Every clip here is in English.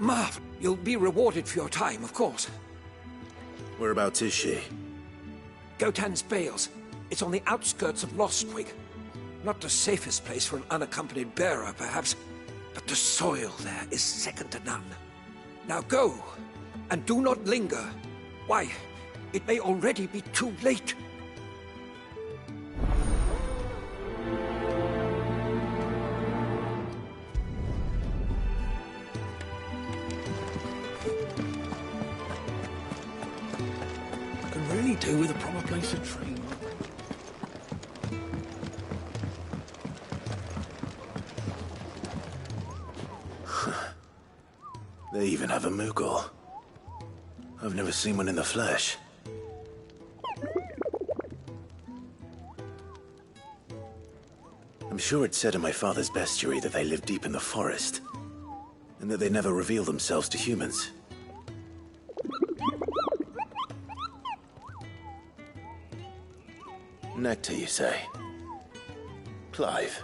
Marv, you'll be rewarded for your time, of course. Whereabouts is she? Gotan's Bales. It's on the outskirts of Lostwig. Not the safest place for an unaccompanied bearer, perhaps, but the soil there is second to none. Now go, and do not linger. Why, it may already be too late. Can really do with a proper place to train. They even have a Moogle. I've never seen one in the flesh. I'm sure it said in my father's bestiary that they live deep in the forest, and that they never reveal themselves to humans. Nectar, you say? Clive.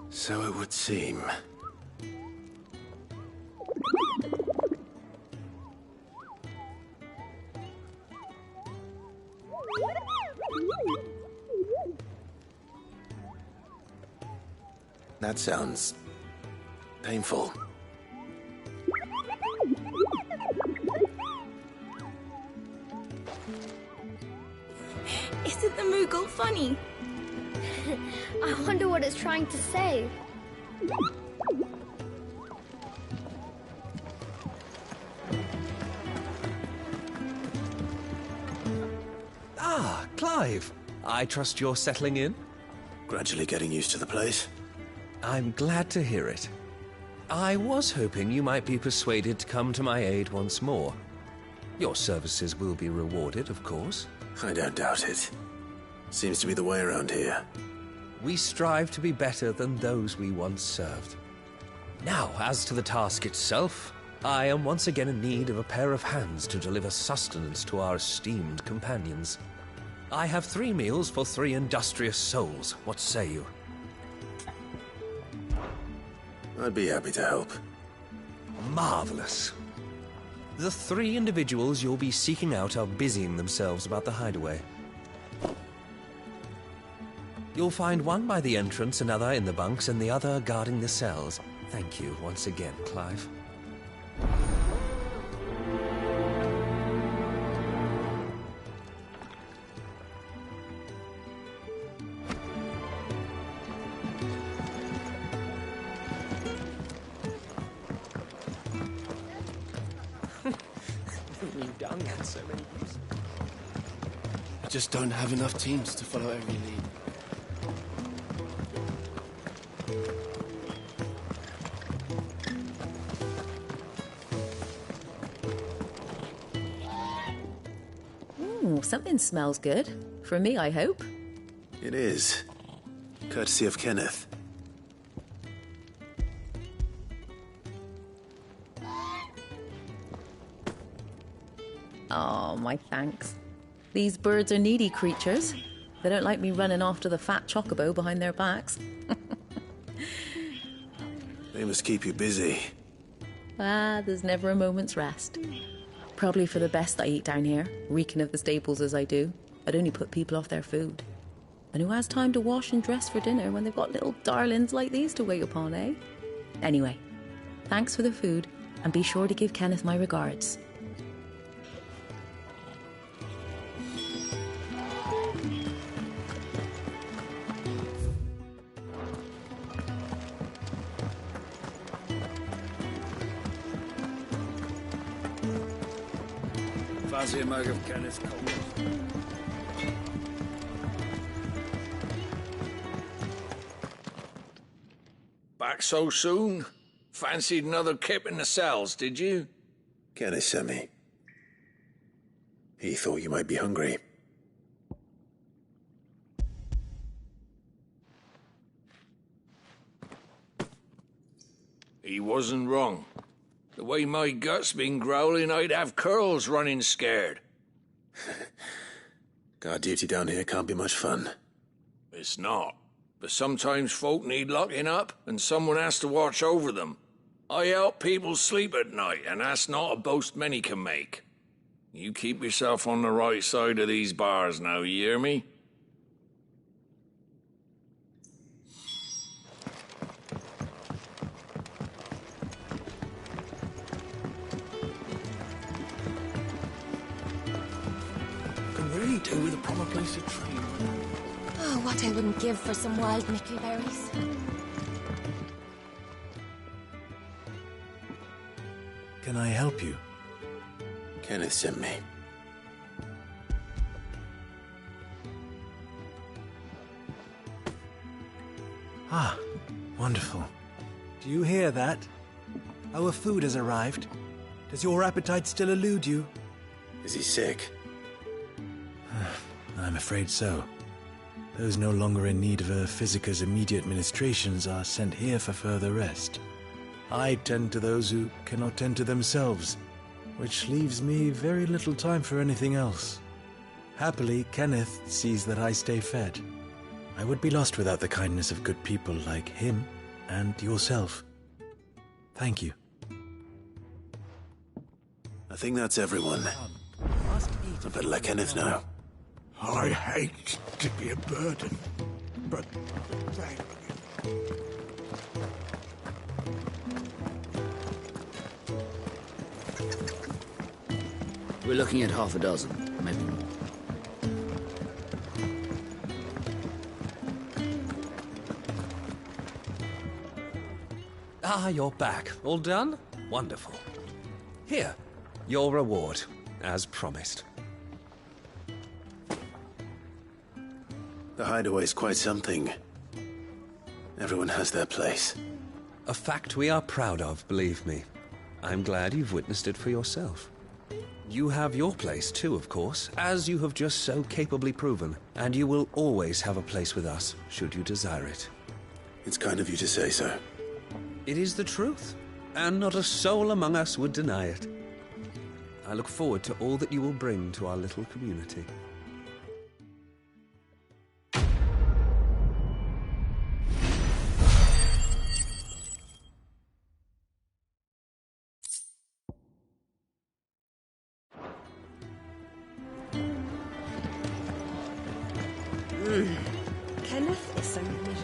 So it would seem. That sounds painful. Isn't the Moogle funny? I wonder what it's trying to say. Ah, Clive. I trust you're settling in? Gradually getting used to the place. I'm glad to hear it. I was hoping you might be persuaded to come to my aid once more. Your services will be rewarded, of course. I don't doubt it. Seems to be the way around here. We strive to be better than those we once served. Now, as to the task itself, I am once again in need of a pair of hands to deliver sustenance to our esteemed companions. I have 3 meals for 3 industrious souls. What say you? I'd be happy to help. Marvelous. The 3 individuals you'll be seeking out are busying themselves about the hideaway. You'll find one by the entrance, another in the bunks, and the other guarding the cells. Thank you once again, Clive. You've done that so many times. I just don't have enough teams to follow every lead. Ooh, something smells good. For me, I hope. It is. Courtesy of Kenneth. Oh, my thanks. These birds are needy creatures. They don't like me running after the fat chocobo behind their backs. They must keep you busy. Ah, there's never a moment's rest. Probably for the best I eat down here, reeking of the stables as I do. I'd only put people off their food. And who has time to wash and dress for dinner when they've got little darlings like these to wait upon, eh? Anyway, thanks for the food, and be sure to give Kenneth my regards. Fancy a mug of Kenneth Cold. Back so soon? Fancied another kip in the cells, did you? Kenneth sent me. He thought you might be hungry. He wasn't wrong. The way my gut's been growling, I'd have curls running scared. Guard duty down here can't be much fun. It's not. But sometimes folk need locking up, and someone has to watch over them. I help people sleep at night, and that's not a boast many can make. You keep yourself on the right side of these bars now, you hear me? Can really do with a proper place to train. Oh, what I wouldn't give for some wild Mickey berries. Can I help you? Kenneth sent me. Ah, wonderful. Do you hear that? Our food has arrived. Does your appetite still elude you? Is he sick? I'm afraid so. Those no longer in need of a Physica's immediate ministrations are sent here for further rest. I tend to those who cannot tend to themselves, which leaves me very little time for anything else. Happily, Kenneth sees that I stay fed. I would be lost without the kindness of good people like him and yourself. Thank you. I think that's everyone. I better let Kenneth know. I hate to be a burden, but thank you. We're looking at half a dozen, maybe more. Ah, you're back. All done? Wonderful. Here, your reward, as promised. The hideaway's quite something. Everyone has their place. A fact we are proud of, believe me. I'm glad you've witnessed it for yourself. You have your place too, of course, as you have just so capably proven, and you will always have a place with us, should you desire it. It's kind of you to say so. It is the truth, and not a soul among us would deny it. I look forward to all that you will bring to our little community. Kenneth is so miserable.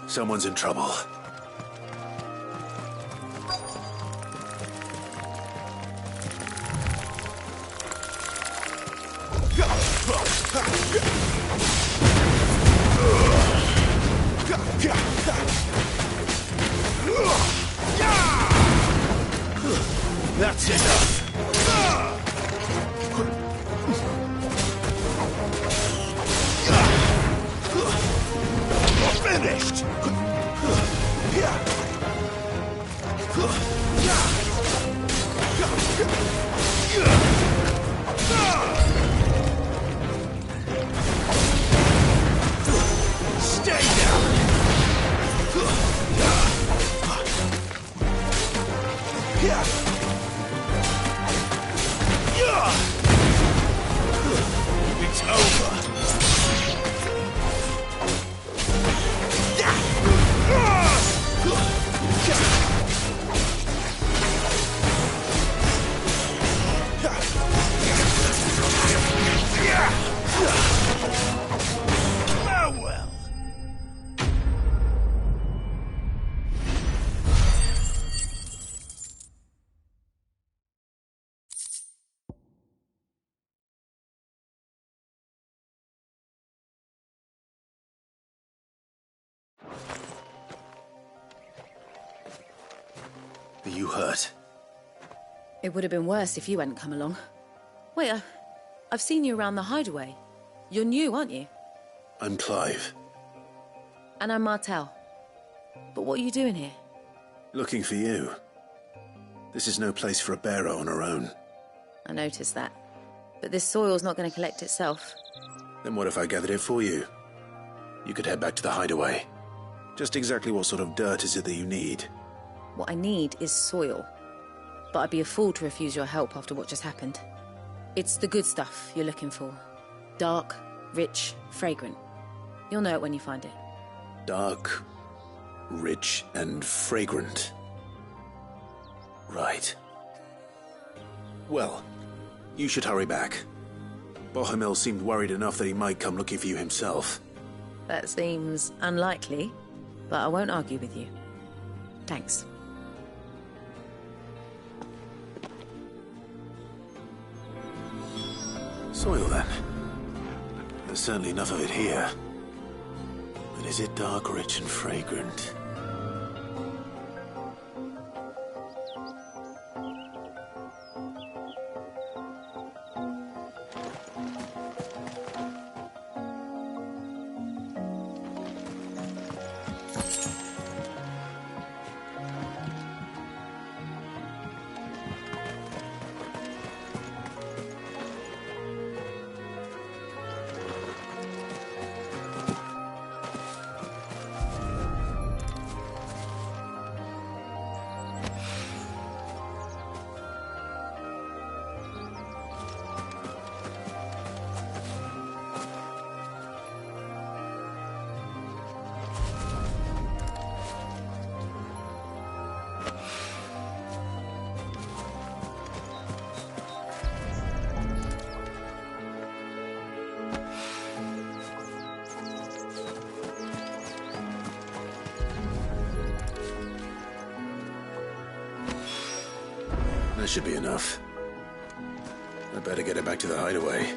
Someone's in trouble. That's enough. Finished! Stay down! Yeah. Are you hurt? It would have been worse if you hadn't come along. Wait, I've seen you around the hideaway. You're new, aren't you? I'm Clive. And I'm Martel. But what are you doing here? Looking for you. This is no place for a bearer on her own. I noticed that. But this soil's not going to collect itself. Then what if I gathered it for you? You could head back to the hideaway. Just exactly what sort of dirt is it that you need? What I need is soil. But I'd be a fool to refuse your help after what just happened. It's the good stuff you're looking for. Dark, rich, fragrant. You'll know it when you find it. Dark, rich, and fragrant. Right. Well, you should hurry back. Bohemil seemed worried enough that he might come looking for you himself. That seems unlikely, but I won't argue with you. Thanks. Soil, then. There's certainly enough of it here. But is it dark, rich, and fragrant? That should be enough. I better get it back to the hideaway.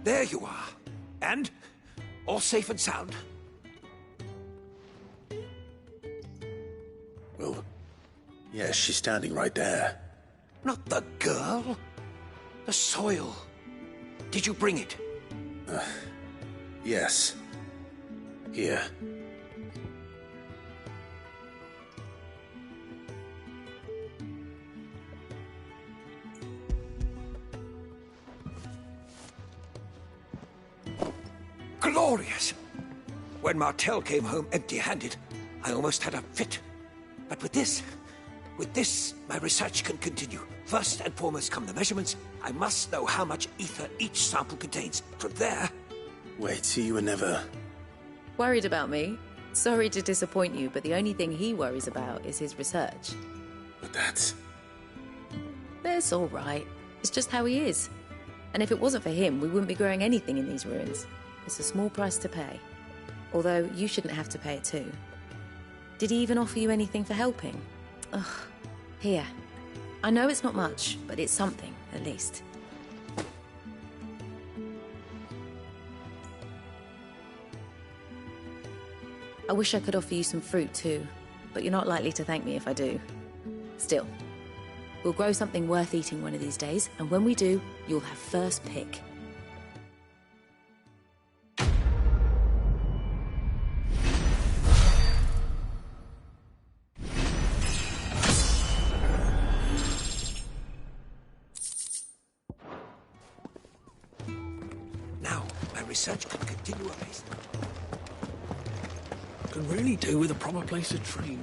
There you are. And? All safe and sound? Well, yes, she's standing right there. Not the girl. The soil. Did you bring it? Yes. Here. Glorious! When Martel came home empty-handed, I almost had a fit. But with this, my research can continue. First and foremost come the measurements. I must know how much ether each sample contains. From there... Wait, so you were never... Worried about me? Sorry to disappoint you, but the only thing he worries about is his research. But that's... That's all right. It's just how he is. And if it wasn't for him, we wouldn't be growing anything in these ruins. It's a small price to pay. Although, you shouldn't have to pay it too. Did he even offer you anything for helping? Ugh. Here. I know it's not much, but it's something, at least. I wish I could offer you some fruit too, but you're not likely to thank me if I do. Still, we'll grow something worth eating one of these days, and when we do, you'll have first pick. Now, my research can continue apace. Could really do with a proper place to train.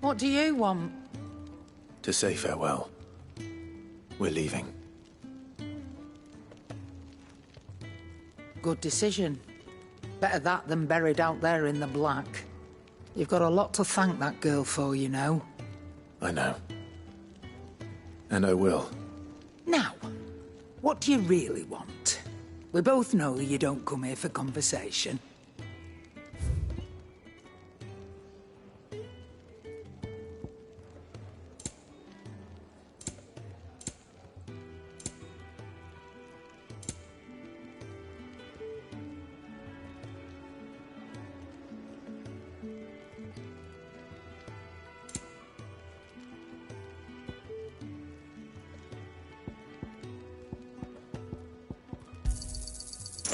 What do you want? To say farewell. We're leaving. Good decision. Better that than buried out there in the black. You've got a lot to thank that girl for, you know. I know. And I will. Now, what do you really want? We both know you don't come here for conversation.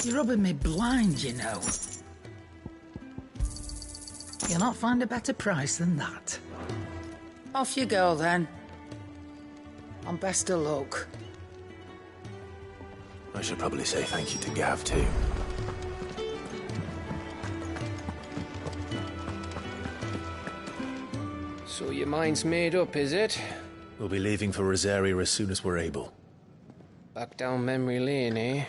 You're rubbing me blind, you know. You'll not find a better price than that. Off you go, then. And best of luck. I should probably say thank you to Gav, too. So your mind's made up, is it? We'll be leaving for Rosaria as soon as we're able. Back down memory lane, eh?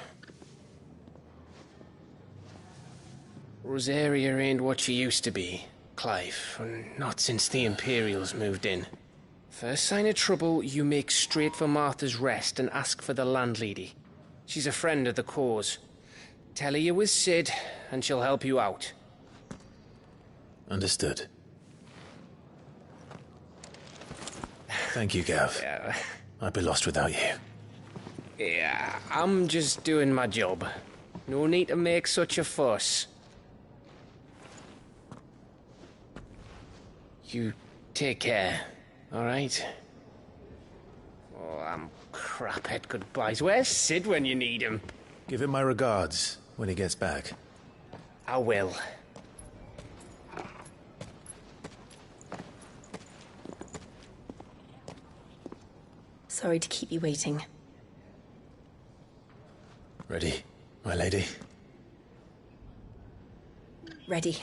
Rosaria ain't what she used to be, Clive, and not since the Imperials moved in. First sign of trouble, you make straight for Martha's Rest and ask for the landlady. She's a friend of the cause. Tell her you was Sid, and she'll help you out. Understood. Thank you, Gav. Yeah. I'd be lost without you. Yeah, I'm just doing my job. No need to make such a fuss. You take care, all right? Oh, I'm crap at goodbyes. Where's Sid when you need him? Give him my regards when he gets back. I will. Sorry to keep you waiting. Ready, my lady? Ready.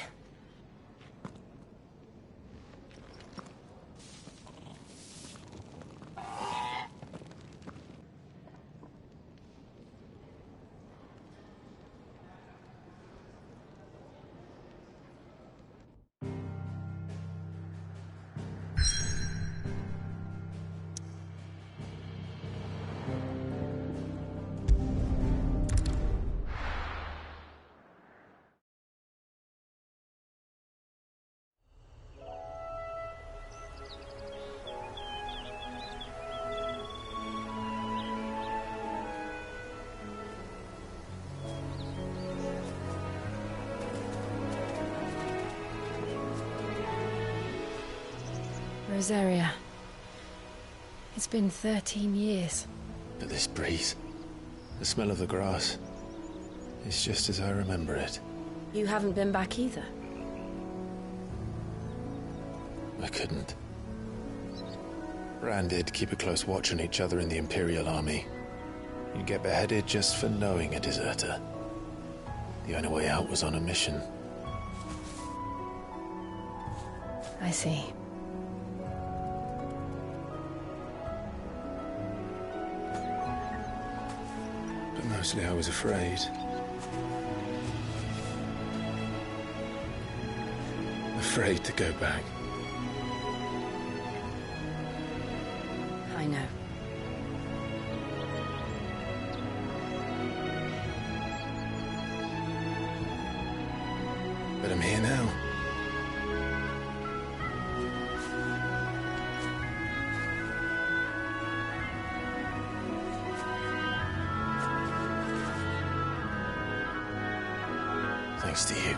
Rosaria. It's been 13 years. But this breeze, the smell of the grass, It's just as I remember it. You haven't been back either? I couldn't. Rand did keep a close watch on each other in the Imperial Army. You'd get beheaded just for knowing a deserter. The only way out was on a mission. I see. But mostly I was afraid. Afraid to go back. I know. But I'm here now. Thanks to you.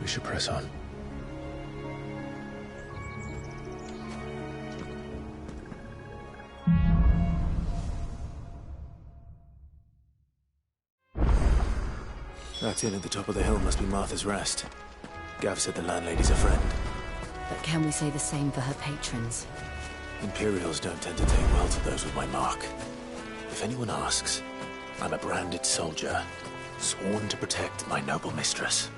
We should press on. That inn at the top of the hill must be Martha's Rest. Gav said the landlady's a friend. But can we say the same for her patrons? Imperials don't tend to take well to those with my mark. If anyone asks, I'm a branded soldier, sworn to protect my noble mistress.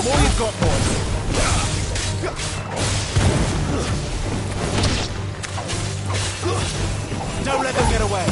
them all you've got, boy. Don't let them get away.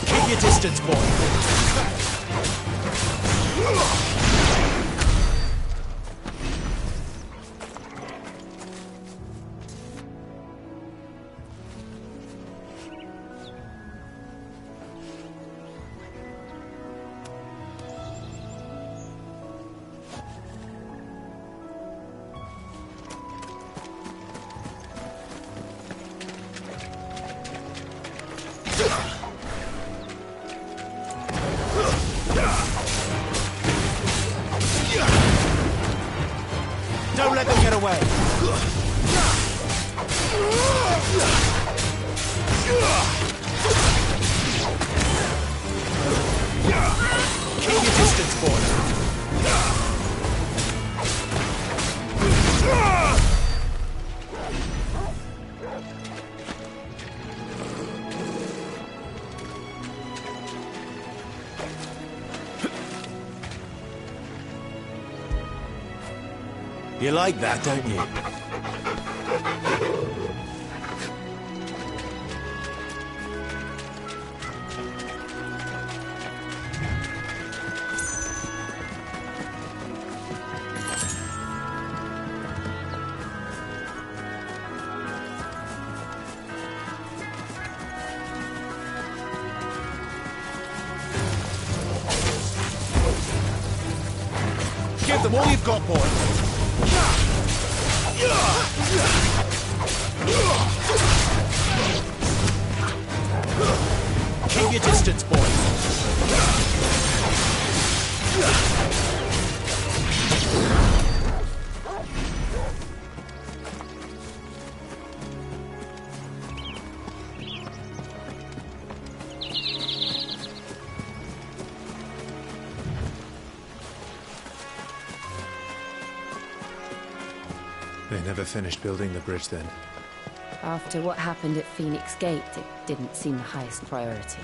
Keep your distance, boy. Don't let them get away. Keep your distance, boy. You like that, don't you? Give them all you've got, boy. Keep your distance, boy. They never finished building the bridge then. After what happened at Phoenix Gate, it didn't seem the highest priority.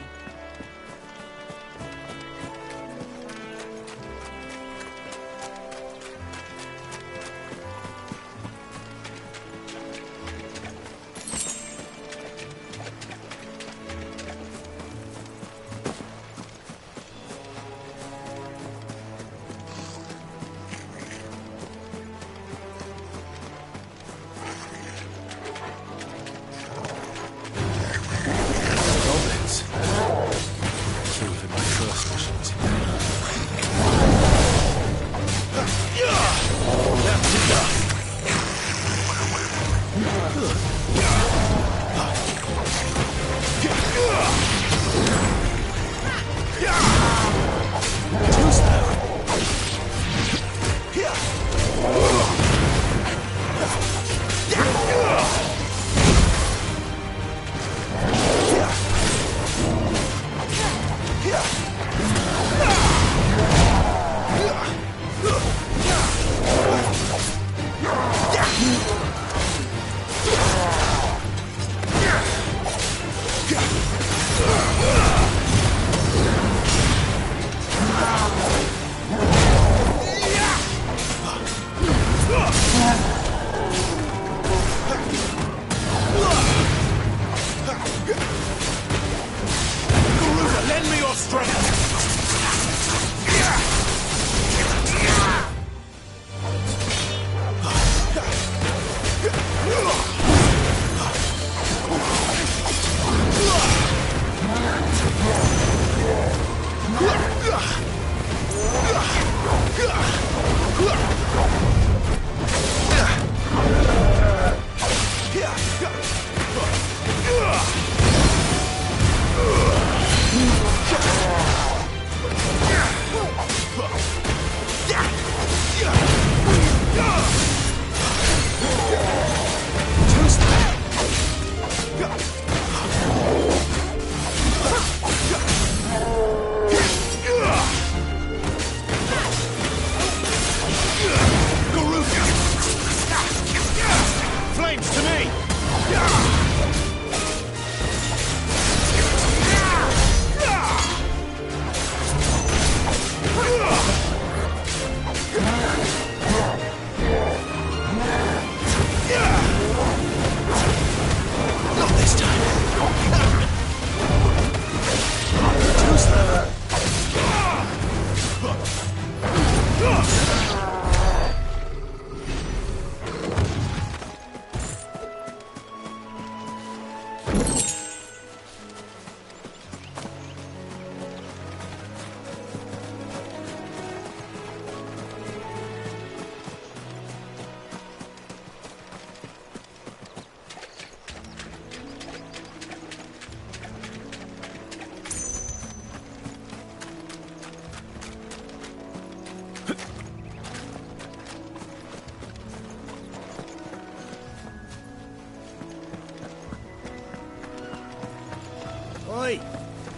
Oi!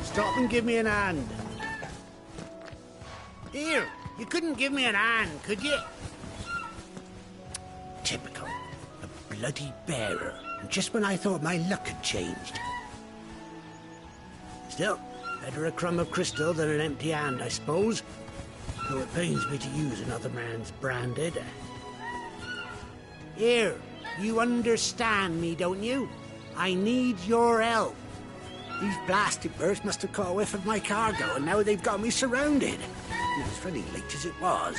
Stop and give me an hand. Here, you couldn't give me an hand, could you? Typical. A bloody bearer. And just when I thought my luck had changed. Still, better a crumb of crystal than an empty hand, I suppose. Though it pains me to use another man's branded. Here, you understand me, don't you? I need your help. These blasted birds must have caught a whiff of my cargo, and now they've got me surrounded. It was very late as it was.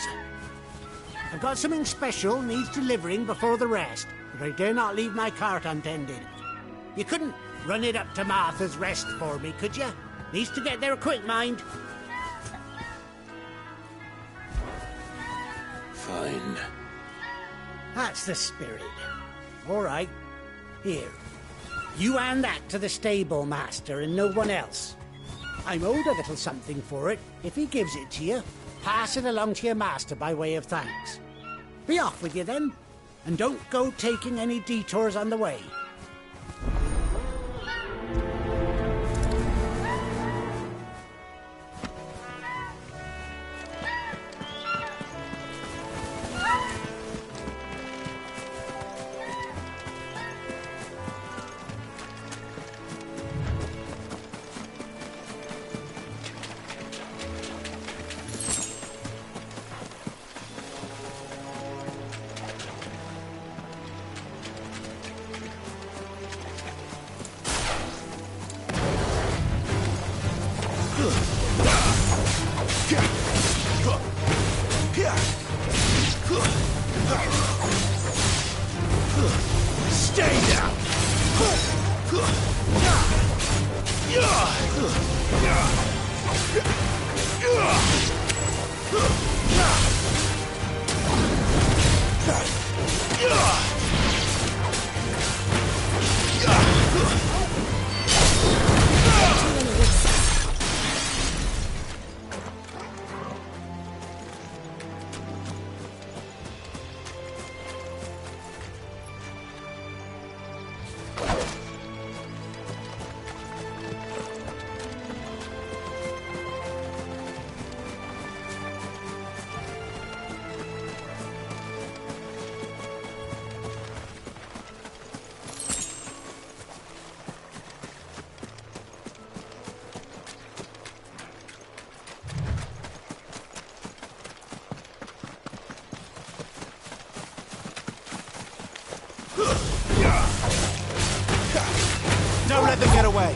I've got something special needs delivering before the rest, but I dare not leave my cart untended. You couldn't run it up to Martha's Rest for me, could you? Needs to get there quick, mind. Fine. That's the spirit. All right. Here. You hand that to the stable master and no one else. I'm owed a little something for it. If he gives it to you, pass it along to your master by way of thanks. Be off with you then, and don't go taking any detours on the way. Don't let them get away.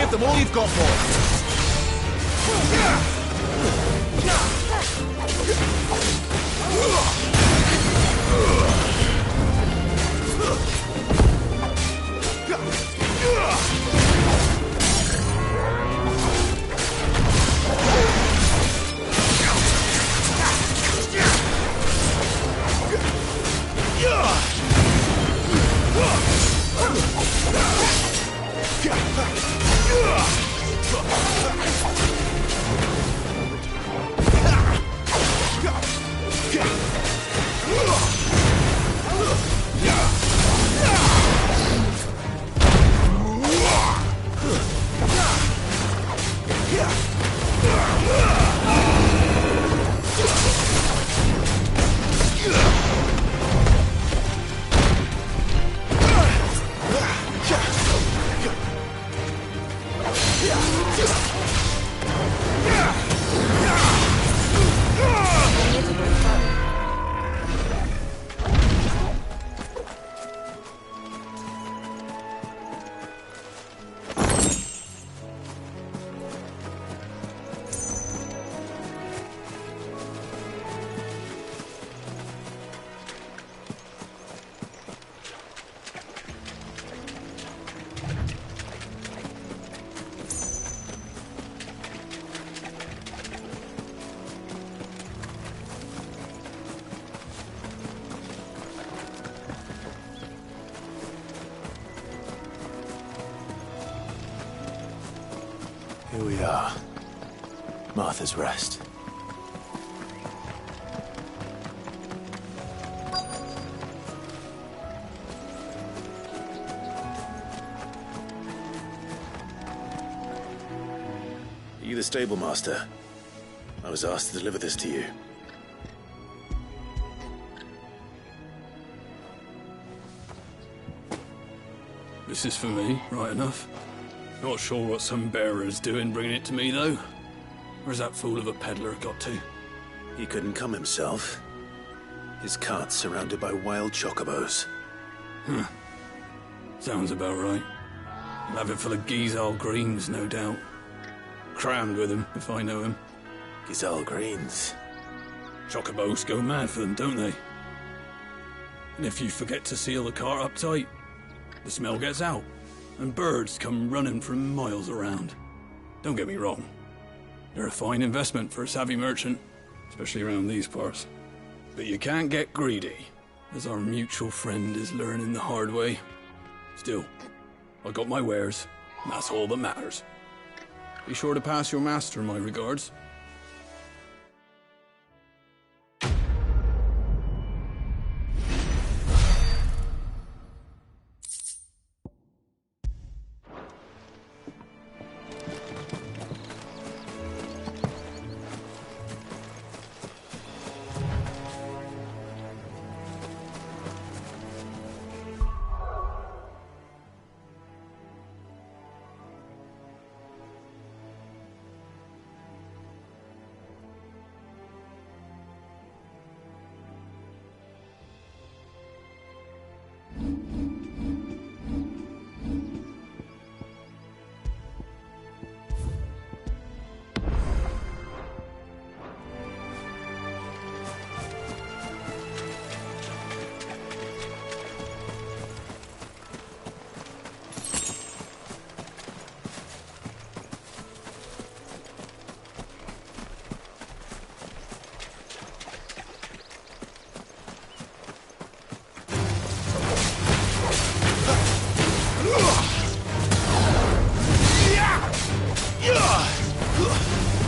Give them all you've got, boy. Here we are. Martha's Rest. Are you the stable master? I was asked to deliver this to you. This is for me, right enough. Not sure what some bearer's doing bringing it to me, though. Where's that fool of a peddler got to? He couldn't come himself. His cart's surrounded by wild chocobos. Sounds about right. I'll have it full of Gizal greens, no doubt. Crammed with him, if I know him. Gizal greens? Chocobos go mad for them, don't they? And if you forget to seal the cart up tight, the smell gets out, and birds come running from miles around. Don't get me wrong. They're a fine investment for a savvy merchant, especially around these parts. But you can't get greedy, as our mutual friend is learning the hard way. Still, I got my wares, and that's all that matters. Be sure to pass your master my regards.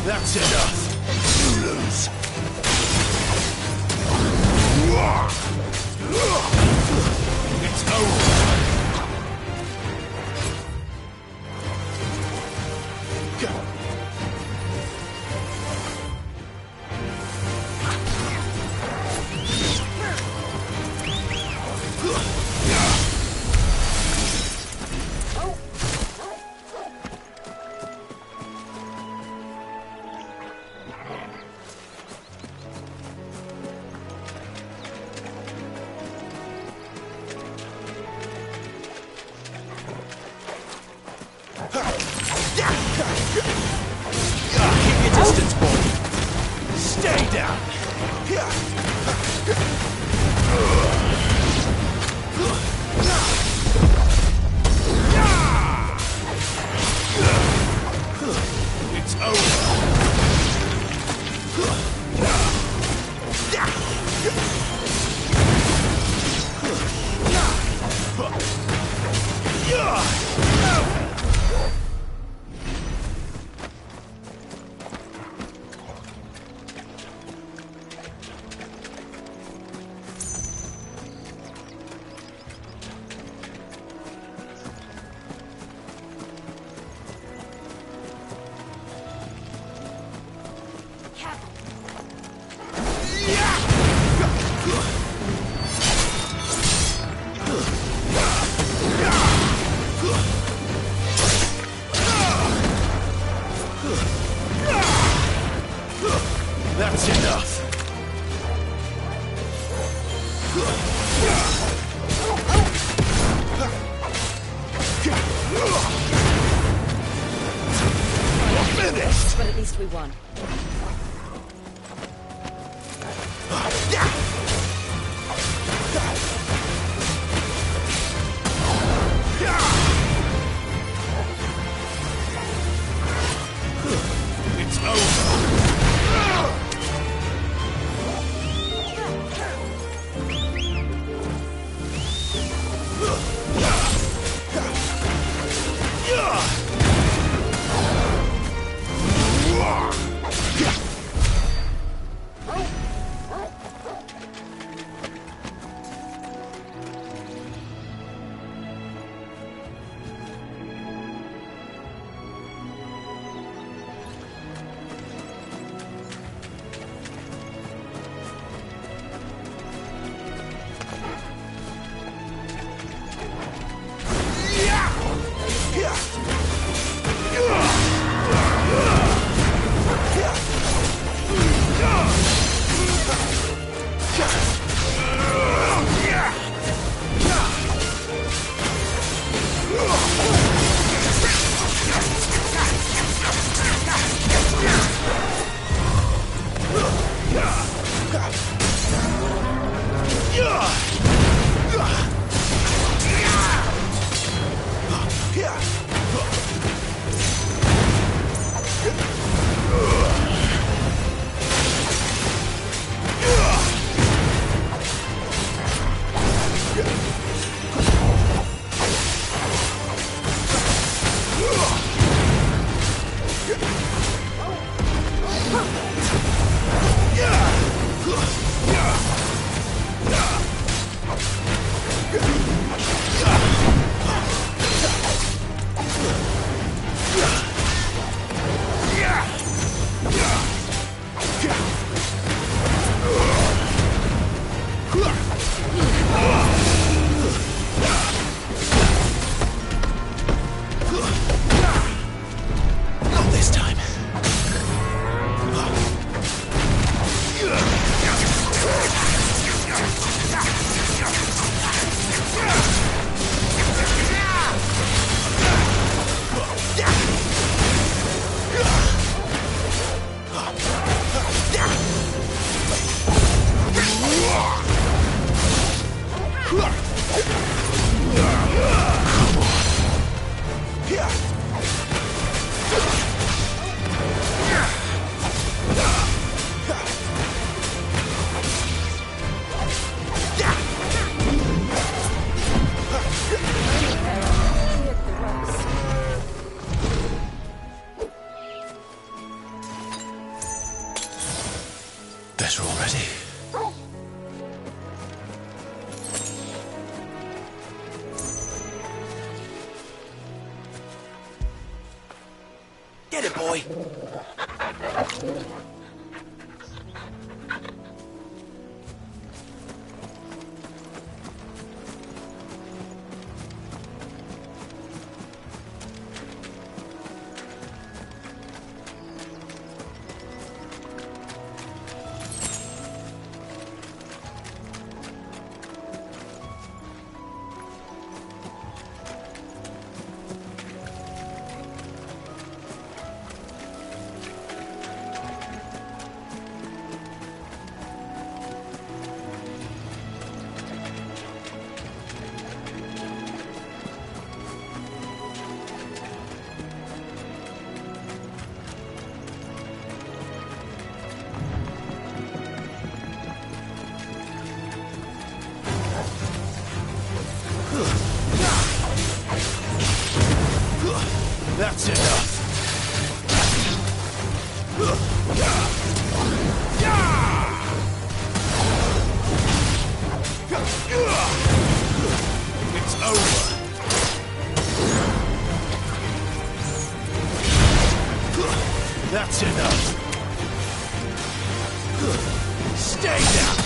That's enough. You lose. It's over. Keep your distance, boy. Stay down. It's over. That's enough. Finished. But at least we won. It's over. Better already. Get it, boy. That's enough. It's over. That's enough. Stay down.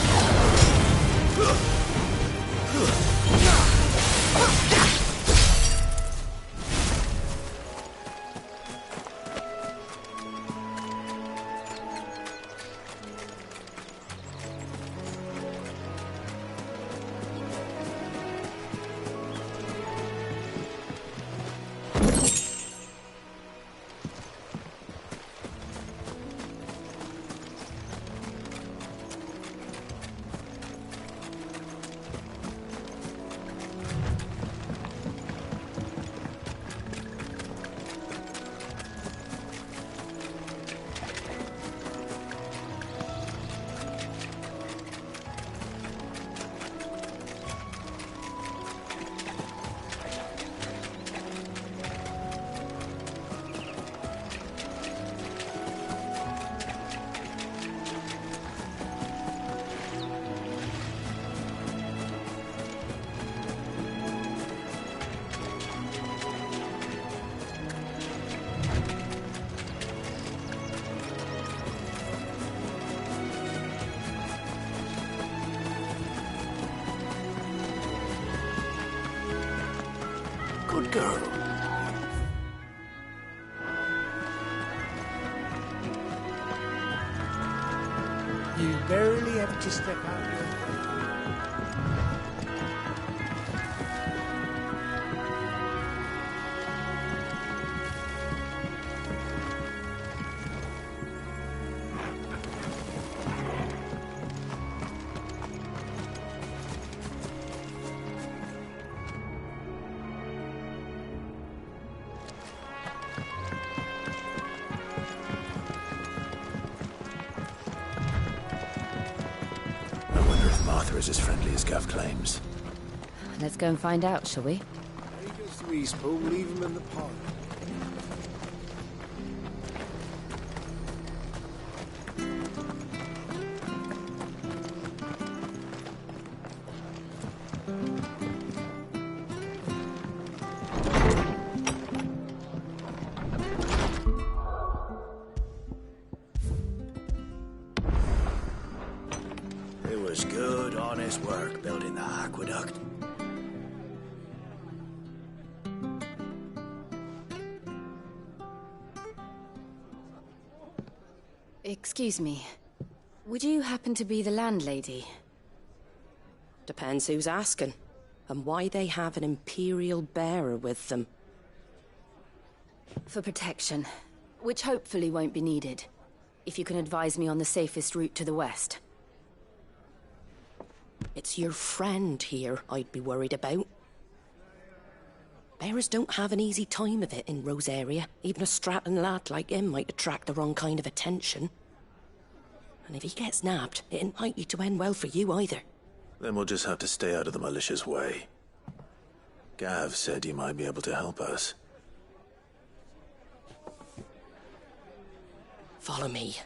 Good girl. You barely have to step out your Is as friendly as Gav claims. Let's go and find out, shall we? He goes to respawn, leave him in the park. It was good, honest work building the aqueduct. Excuse me. Would you happen to be the landlady? Depends who's asking, and why they have an Imperial bearer with them. For protection, which hopefully won't be needed. If you can advise me on the safest route to the west. It's your friend here I'd be worried about. Bearers don't have an easy time of it in Rosaria. Even a Stratton lad like him might attract the wrong kind of attention. And if he gets nabbed, it ain't likely to end well for you either. Then we'll just have to stay out of the malicious way. Gav said you might be able to help us. Follow me.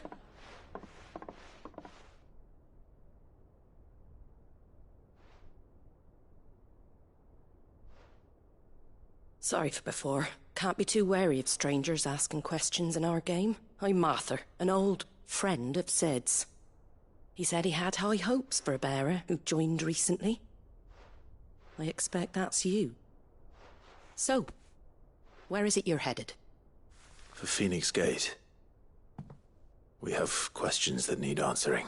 Sorry for before. Can't be too wary of strangers asking questions in our game. I'm Martha, an old friend of Sid's. He said he had high hopes for a bearer who joined recently. I expect that's you. So, where is it you're headed? For Phoenix Gate. We have questions that need answering.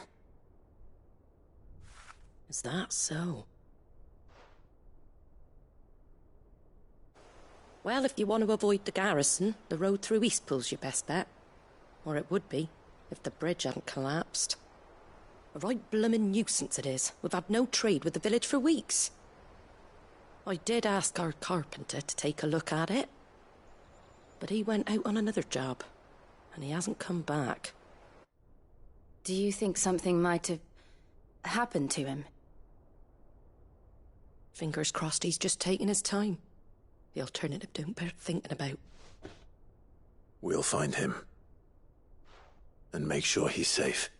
Is that so? Well, if you want to avoid the garrison, the road through Eastpool's your best bet. Or it would be, if the bridge hadn't collapsed. A right bloomin' nuisance it is. We've had no trade with the village for weeks. I did ask our carpenter to take a look at it. But he went out on another job, and he hasn't come back. Do you think something might have happened to him? Fingers crossed he's just taking his time. The alternative don't bear thinking about. We'll find him. And make sure he's safe.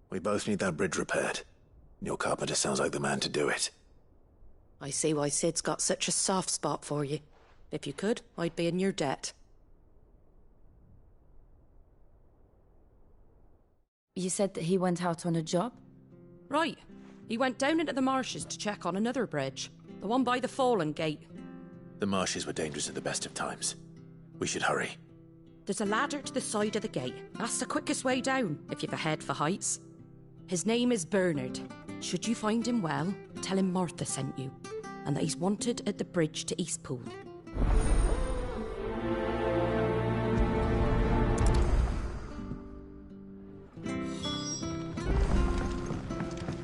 We both need that bridge repaired. Your carpenter sounds like the man to do it. I see why Sid's got such a soft spot for you. If you could, I'd be in your debt. You said that he went out on a job? Right. He went down into the marshes to check on another bridge. The one by the Fallen Gate. The marshes were dangerous at the best of times. We should hurry. There's a ladder to the side of the gate. That's the quickest way down, if you've a head for heights. His name is Bernard. Should you find him well, tell him Martha sent you, and that he's wanted at the bridge to Eastpool.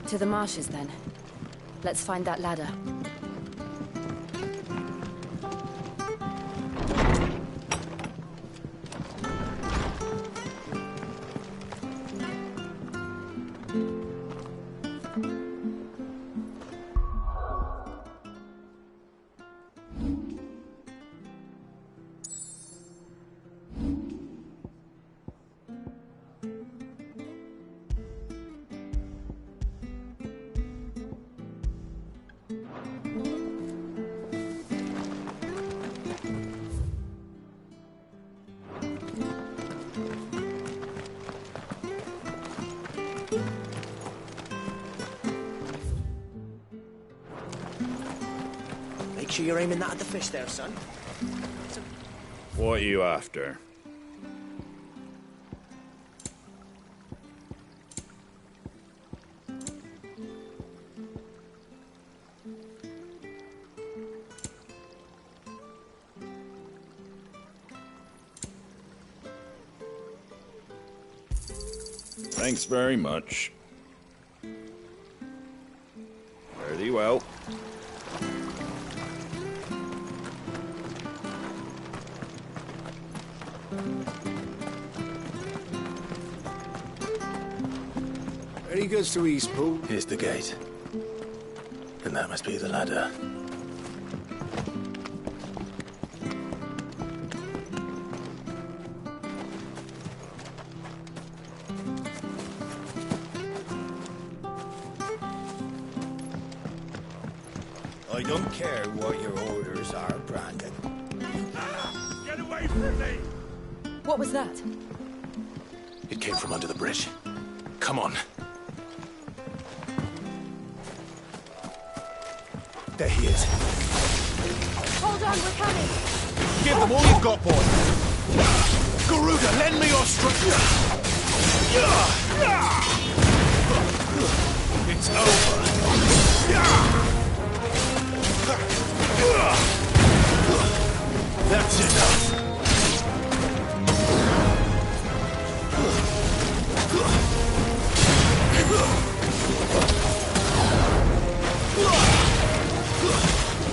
To the marshes, then. Let's find that ladder. Make sure you're aiming that at the fish there, son. What are you after? Thanks very much. Very well. He goes to Eastpool. Here's the gate. And that must be the ladder. I don't care what your orders are, Brandon. Get away from me! What was that? It came from under the bridge. Come on. There he is. Hold on, we're coming! Give them all you've got, boy! Garuda, lend me your strength! It's over! That's enough!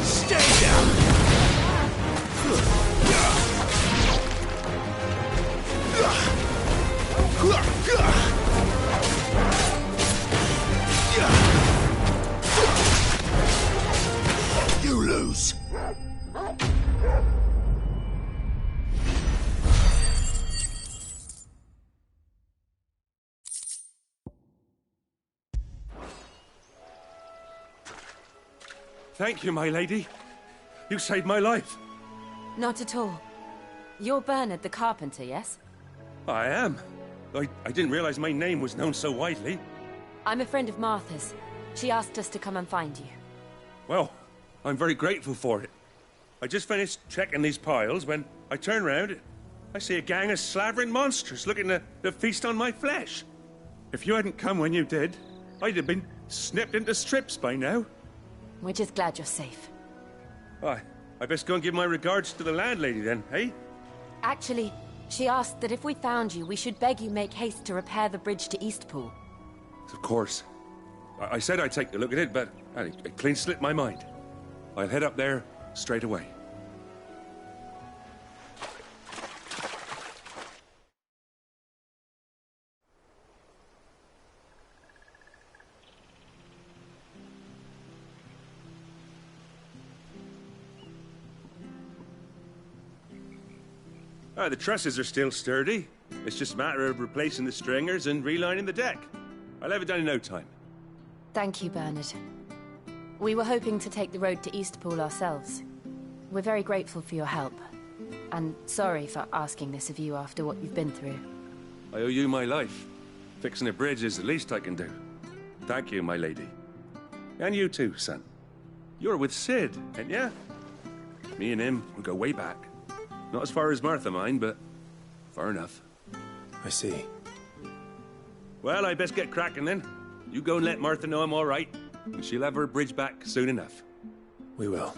Stay down! You lose! Thank you, my lady. You saved my life. Not at all. You're Bernard the carpenter, yes? I am. I didn't realize my name was known so widely. I'm a friend of Martha's. She asked us to come and find you. Well, I'm very grateful for it. I just finished checking these piles when I turn round. I see a gang of slavering monsters looking to feast on my flesh. If you hadn't come when you did, I'd have been snipped into strips by now. We're just glad you're safe. I best go and give my regards to the landlady then, eh? Actually, she asked that if we found you, we should beg you make haste to repair the bridge to Eastpool. Of course. I said I'd take a look at it, but it clean slipped my mind. I'll head up there straight away. The trusses are still sturdy. It's just a matter of replacing the stringers and relining the deck. I'll have it done in no time. Thank you, Bernard. We were hoping to take the road to Eastpool ourselves. We're very grateful for your help. And sorry for asking this of you after what you've been through. I owe you my life. Fixing a bridge is the least I can do. Thank you, my lady. And you too, son. You're with Sid, ain't ya? Me and him, we go way back. Not as far as Martha, mind, but far enough. I see. Well, I best get cracking then. You go and let Martha know I'm all right, and she'll have her bridge back soon enough. We will.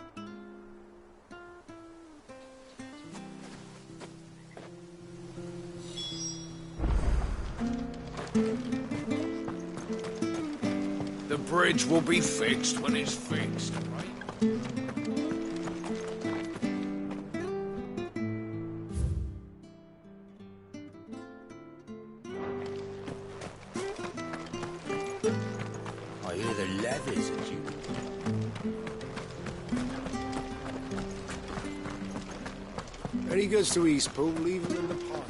The bridge will be fixed when it's fixed, right? I hear the levies at you. Ready goes to Eastpool, leave him in the pot.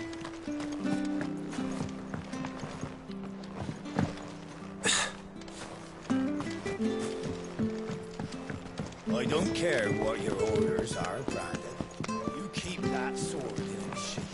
I don't care what your orders are, Brandon. You keep that sword in its sheath.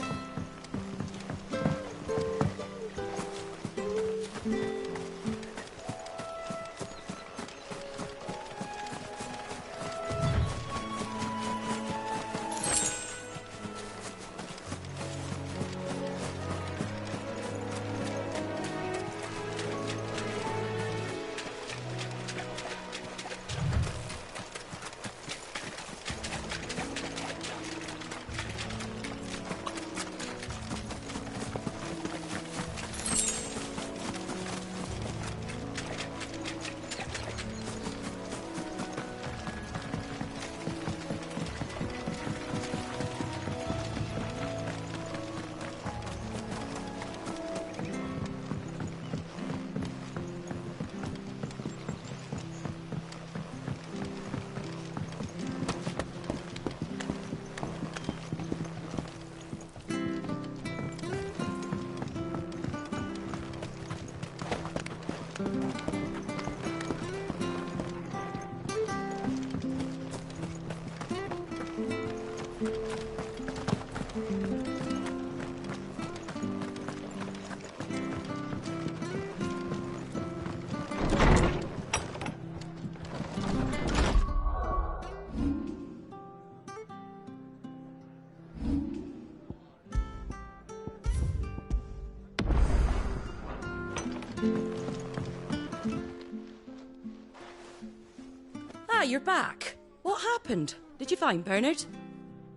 You're back. What happened? Did you find Bernard?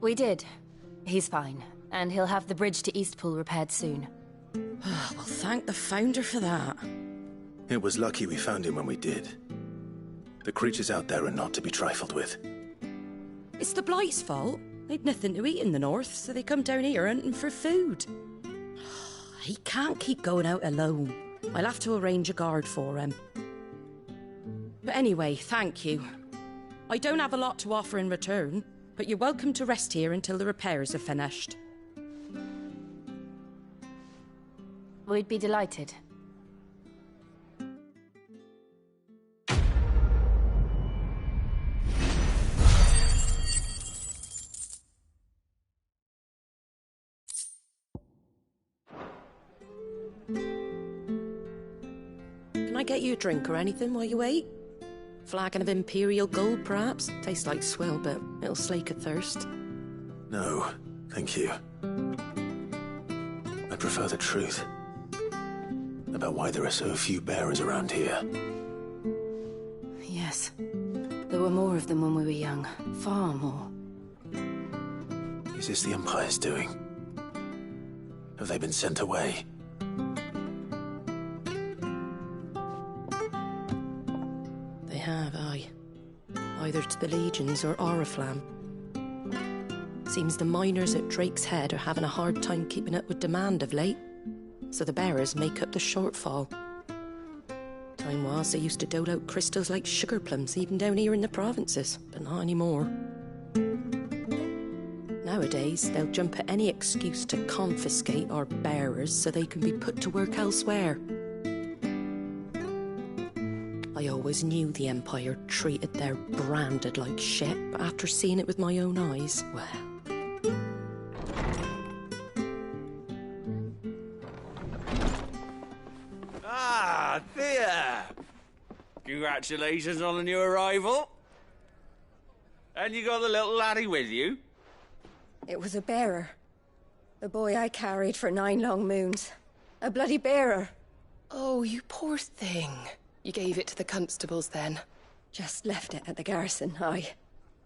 We did. He's fine, and he'll have the bridge to Eastpool repaired soon. Well, thank the Founder for that. It was lucky we found him when we did. The creatures out there are not to be trifled with. It's the Blight's fault. They'd nothing to eat in the north, so they come down here hunting for food. He can't keep going out alone. I'll have to arrange a guard for him. But anyway, thank you. I don't have a lot to offer in return, but you're welcome to rest here until the repairs are finished. We'd be delighted. Can I get you a drink or anything while you wait? Flagon of Imperial Gold, perhaps? Tastes like swill, but it'll slake a thirst. No, thank you. I prefer the truth. About why there are so few bearers around here. Yes. There were more of them when we were young. Far more. Is this the Empire's doing? Have they been sent away? They have, aye. Either to the Legions or Oriflamme. Seems the miners at Drake's Head are having a hard time keeping up with demand of late, so the bearers make up the shortfall. Time was they used to dole out crystals like sugar plums even down here in the provinces, but not anymore. Nowadays, they'll jump at any excuse to confiscate our bearers so they can be put to work elsewhere. I always knew the Empire treated their branded like shit, but after seeing it with my own eyes, well... Ah, Thea! Congratulations on the new arrival. And you got the little laddie with you? It was a bearer. The boy I carried for 9 long moons. A bloody bearer. Oh, you poor thing. You gave it to the constables then? Just left it at the garrison, I.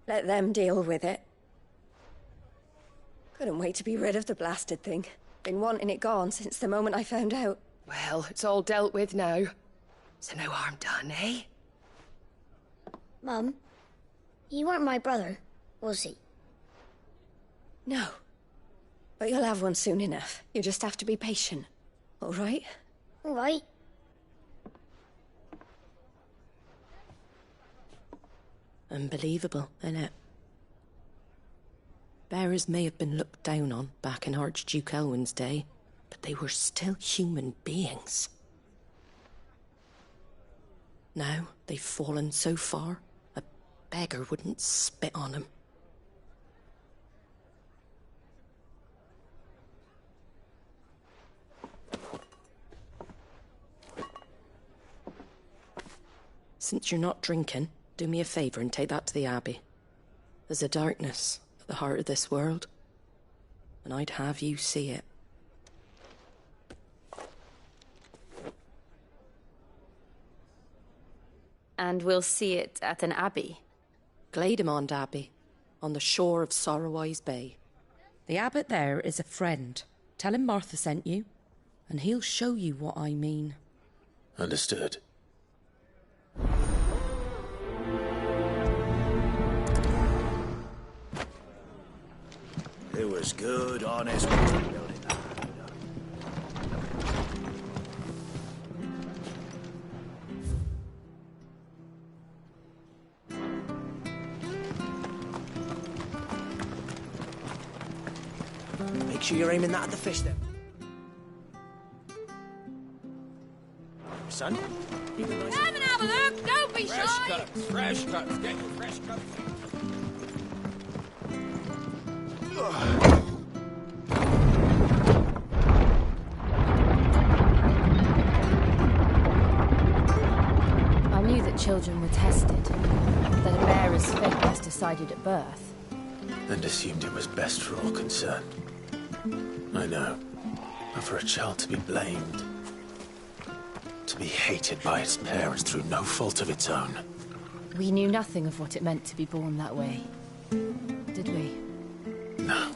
Let them deal with it. Couldn't wait to be rid of the blasted thing. Been wanting it gone since the moment I found out. Well, it's all dealt with now. So no harm done, eh? Mum, he weren't my brother, was he? No. But you'll have one soon enough. You just have to be patient. All right? All right. Unbelievable, innit? Bearers may have been looked down on back in Archduke Elwin's day, but they were still human beings. Now they've fallen so far, a beggar wouldn't spit on them. Since you're not drinking, do me a favour and take that to the Abbey. There's a darkness at the heart of this world, and I'd have you see it. And we'll see it at an abbey? Glademond Abbey, on the shore of Sorrowise Bay. The abbot there is a friend. Tell him Martha sent you, and he'll show you what I mean. Understood. It was good, honest work building that. Make sure you're aiming that at the fish, then. Son, keep it nice. Come and have a look. Don't be Fresh shy. cuts, fresh cuts. Get your fresh cuts. I knew that children were tested, that a bearer's fate was decided at birth. And assumed it was best for all concerned. I know. But for a child to be blamed, to be hated by its parents through no fault of its own. We knew nothing of what it meant to be born that way, did we? No.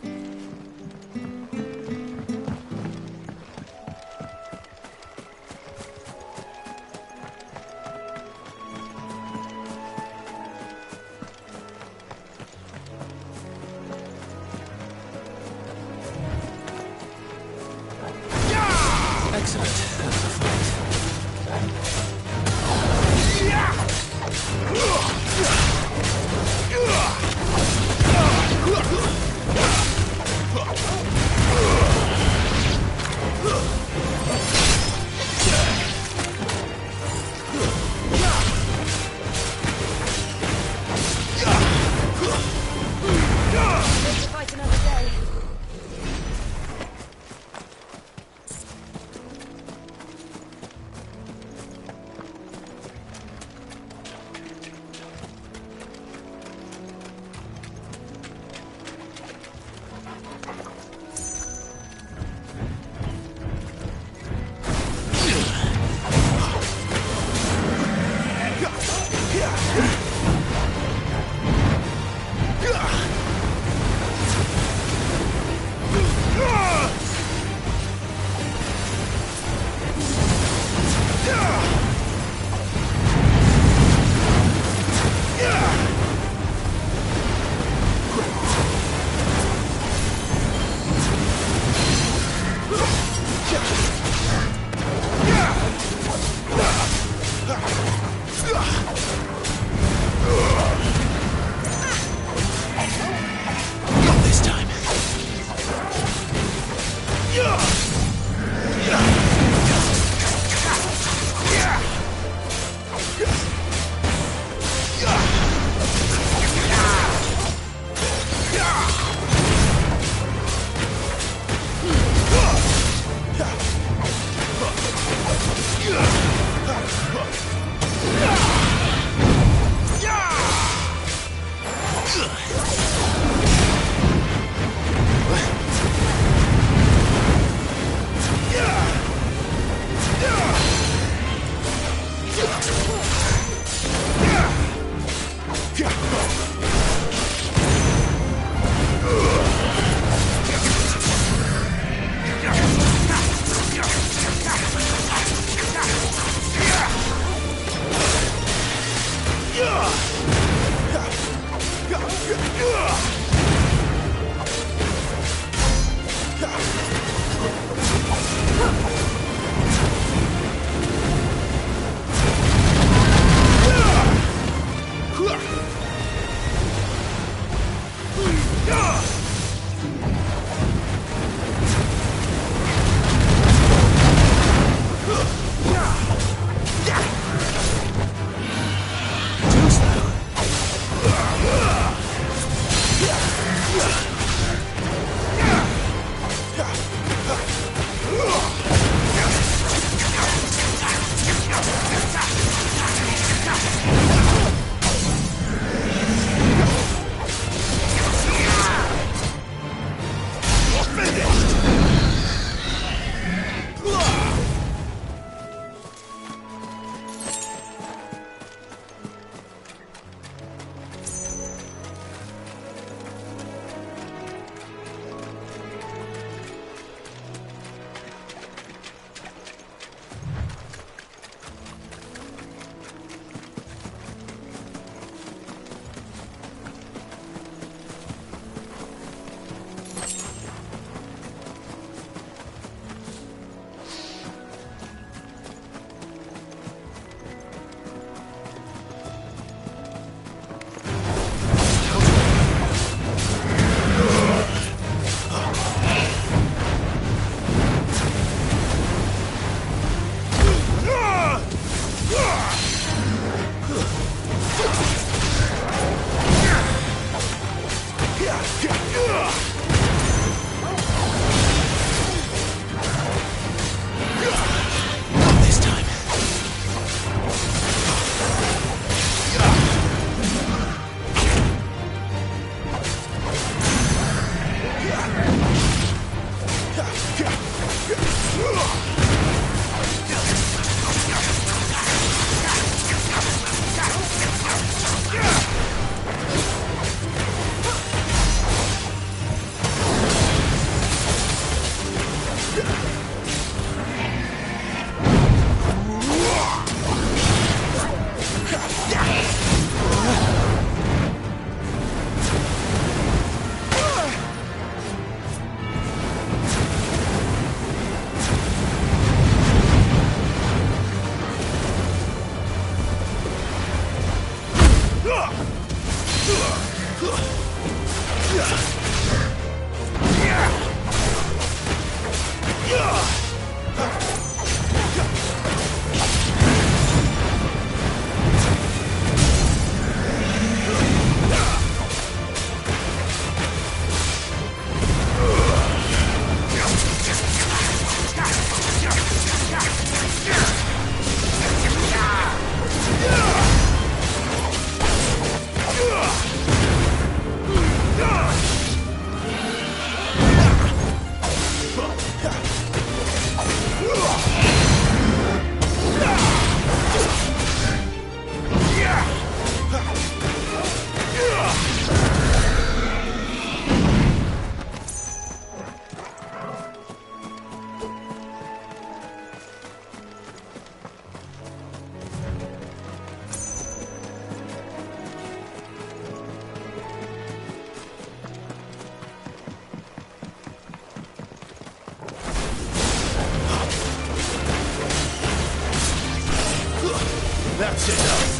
That's enough.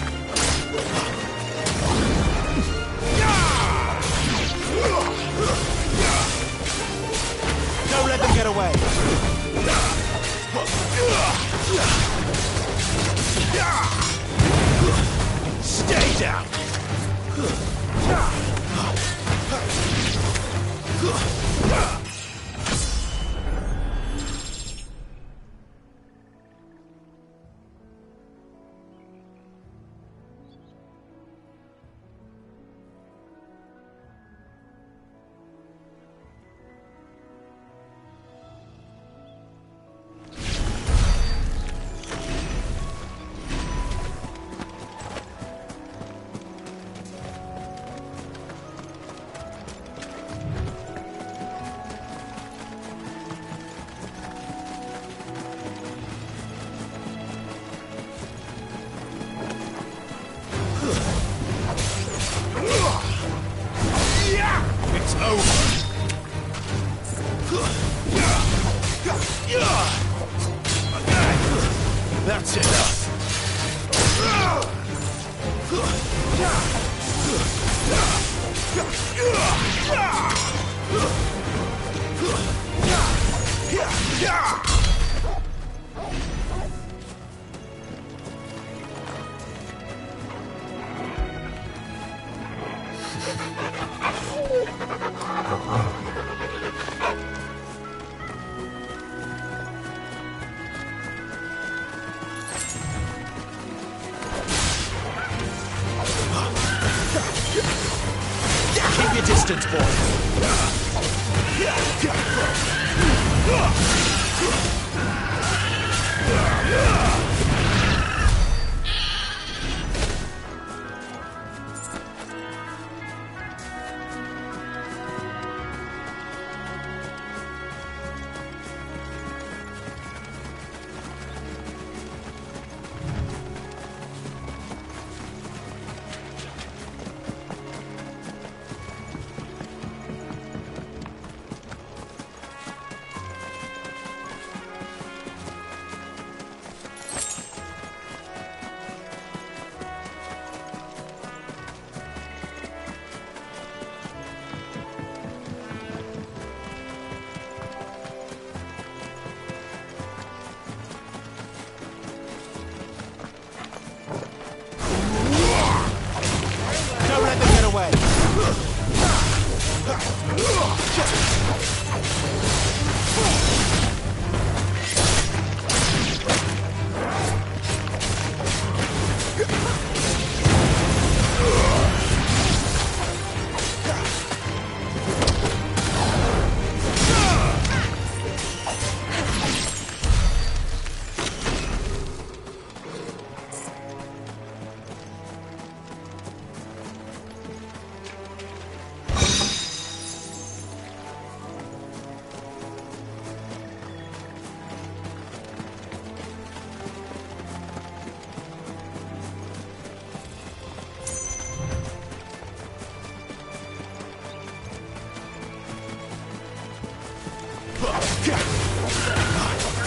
Don't let them get away. Stay down. It's over. That's enough. Keep your distance, boy.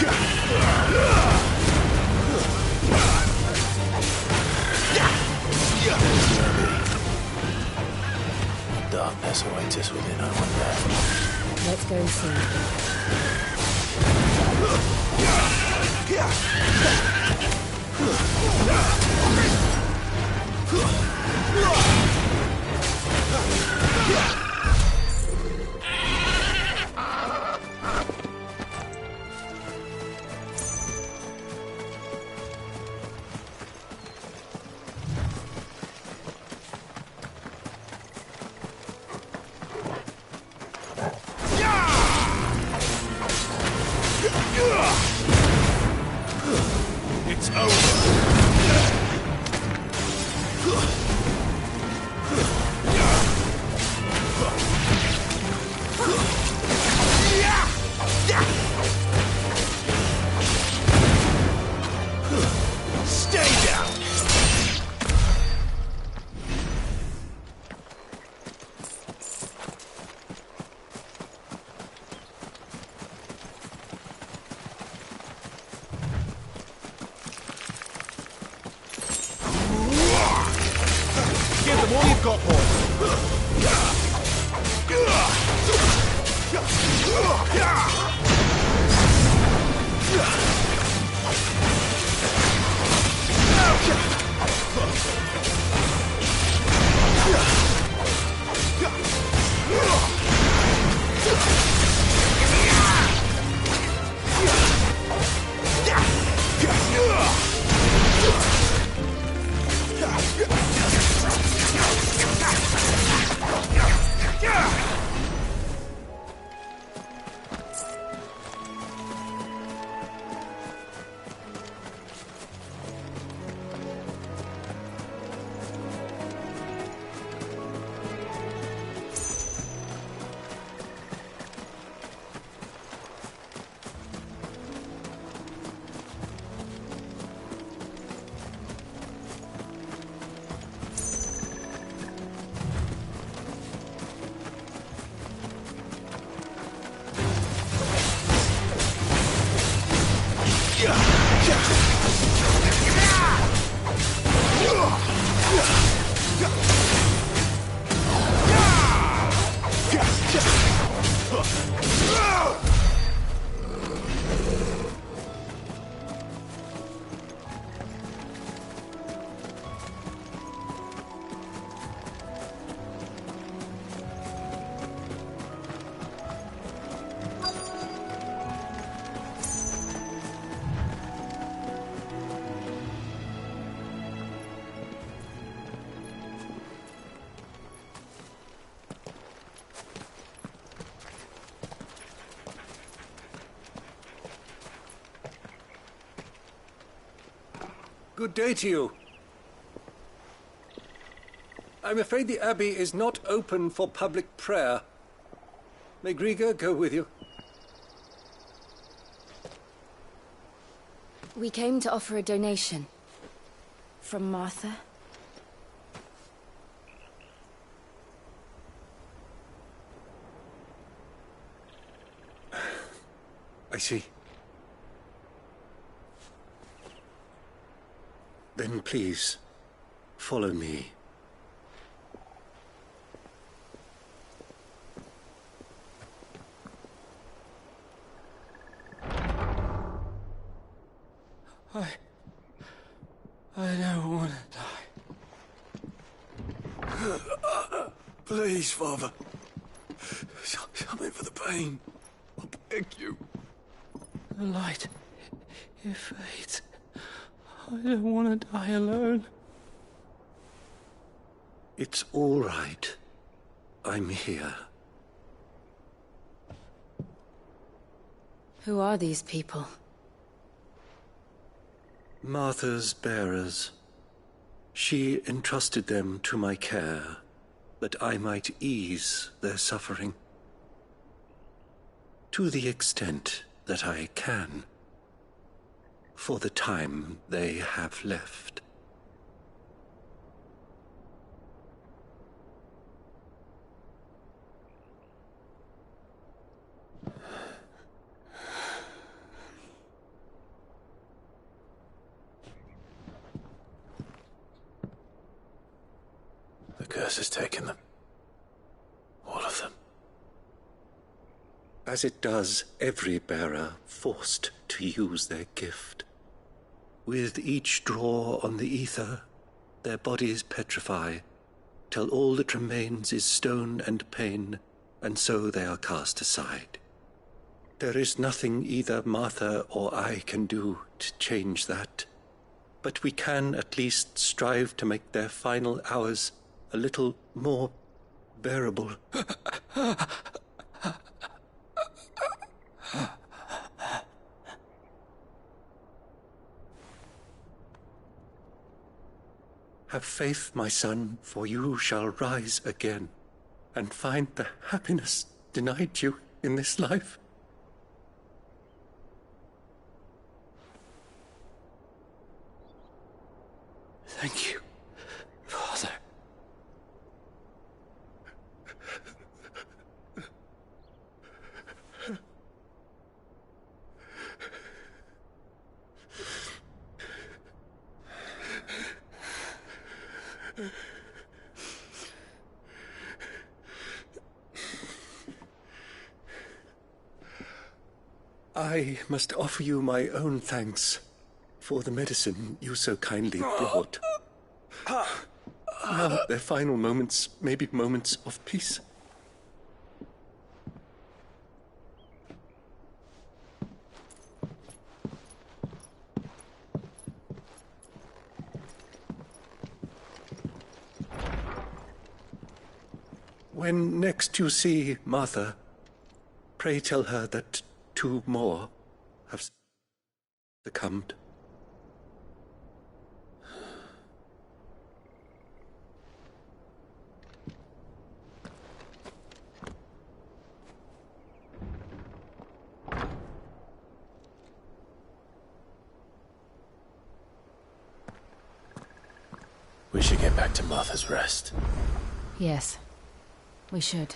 Darkness awaits us within, I wonder. Let's go and It's over. Stay down. Give them all you've got, Good day to you. I'm afraid the Abbey is not open for public prayer. May Griga go with you? We came to offer a donation. From Martha. I see. Then please, follow me. I don't want to die. Please, Father. Something for the pain. I beg you. The light, it fades. I don't want to die alone. It's all right. I'm here. Who are these people? Martha's bearers. She entrusted them to my care, that I might ease their suffering. To the extent that I can. For the time they have left. Careless has taken them. All of them. As it does every bearer forced to use their gift. With each draw on the ether, their bodies petrify, till all that remains is stone and pain, and so they are cast aside. There is nothing either Martha or I can do to change that, but we can at least strive to make their final hours a little more bearable. Have faith, my son, for you shall rise again and find the happiness denied you in this life. Thank you, Father. I must offer you my own thanks for the medicine you so kindly brought. Now their final moments may be moments of peace. When next you see Martha, pray tell her that 2 more have succumbed. We should get back to Martha's Rest. Yes, we should.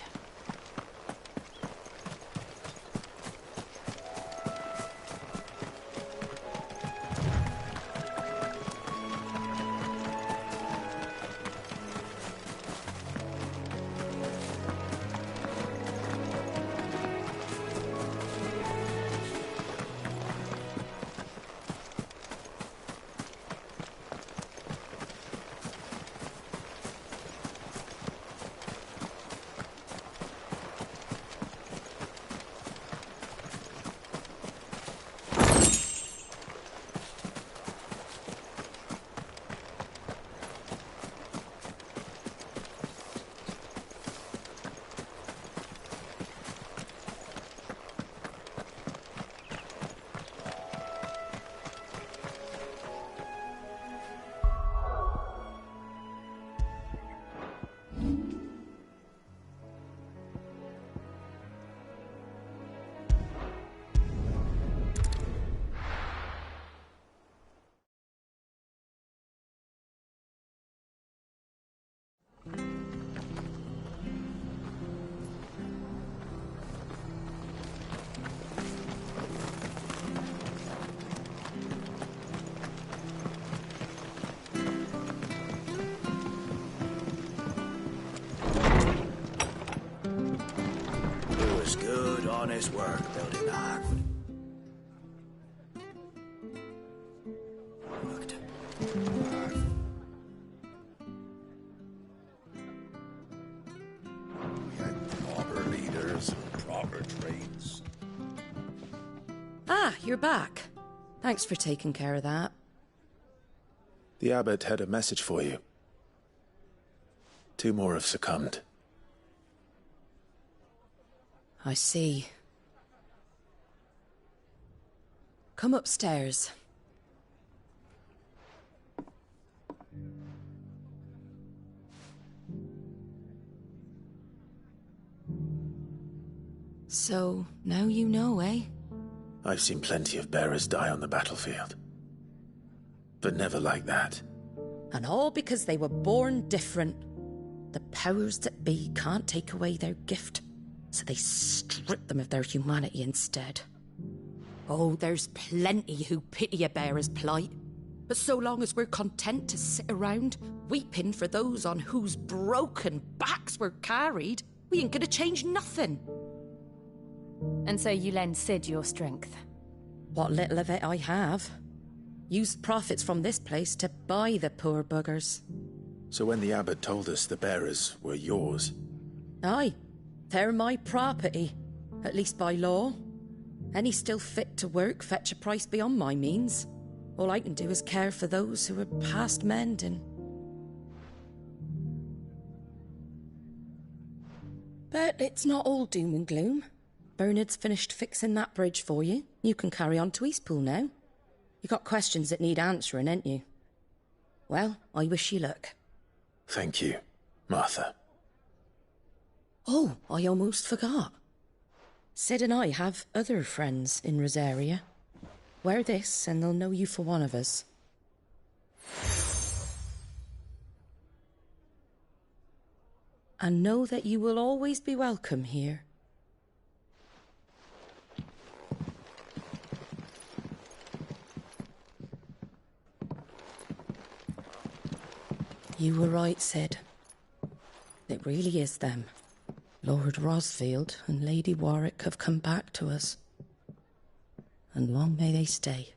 Good, honest work building that. We had proper leaders and proper traits. Ah, you're back. Thanks for taking care of that. The abbot had a message for you. 2 more have succumbed. I see. Come upstairs. So, now you know, eh? I've seen plenty of bearers die on the battlefield. But never like that. And all because they were born different. The powers that be can't take away their gift, so they strip them of their humanity instead. Oh, there's plenty who pity a bearer's plight. But so long as we're content to sit around, weeping for those on whose broken backs we're carried, we ain't gonna change nothing. And so you lend Sid your strength? What little of it I have. Use profits from this place to buy the poor buggers. So when the abbot told us the bearers were yours... Aye, they're my property, at least by law. Any still fit to work fetch a price beyond my means. All I can do is care for those who are past mending. But it's not all doom and gloom. Bernard's finished fixing that bridge for you. You can carry on to Eastpool now. You got questions that need answering, ain't you? Well, I wish you luck. Thank you, Martha. Oh, I almost forgot. Sid and I have other friends in Rosaria. Wear this and they'll know you for one of us. And know that you will always be welcome here. You were right, Sid. It really is them. Lord Rosfield and Lady Warwick have come back to us. And long may they stay.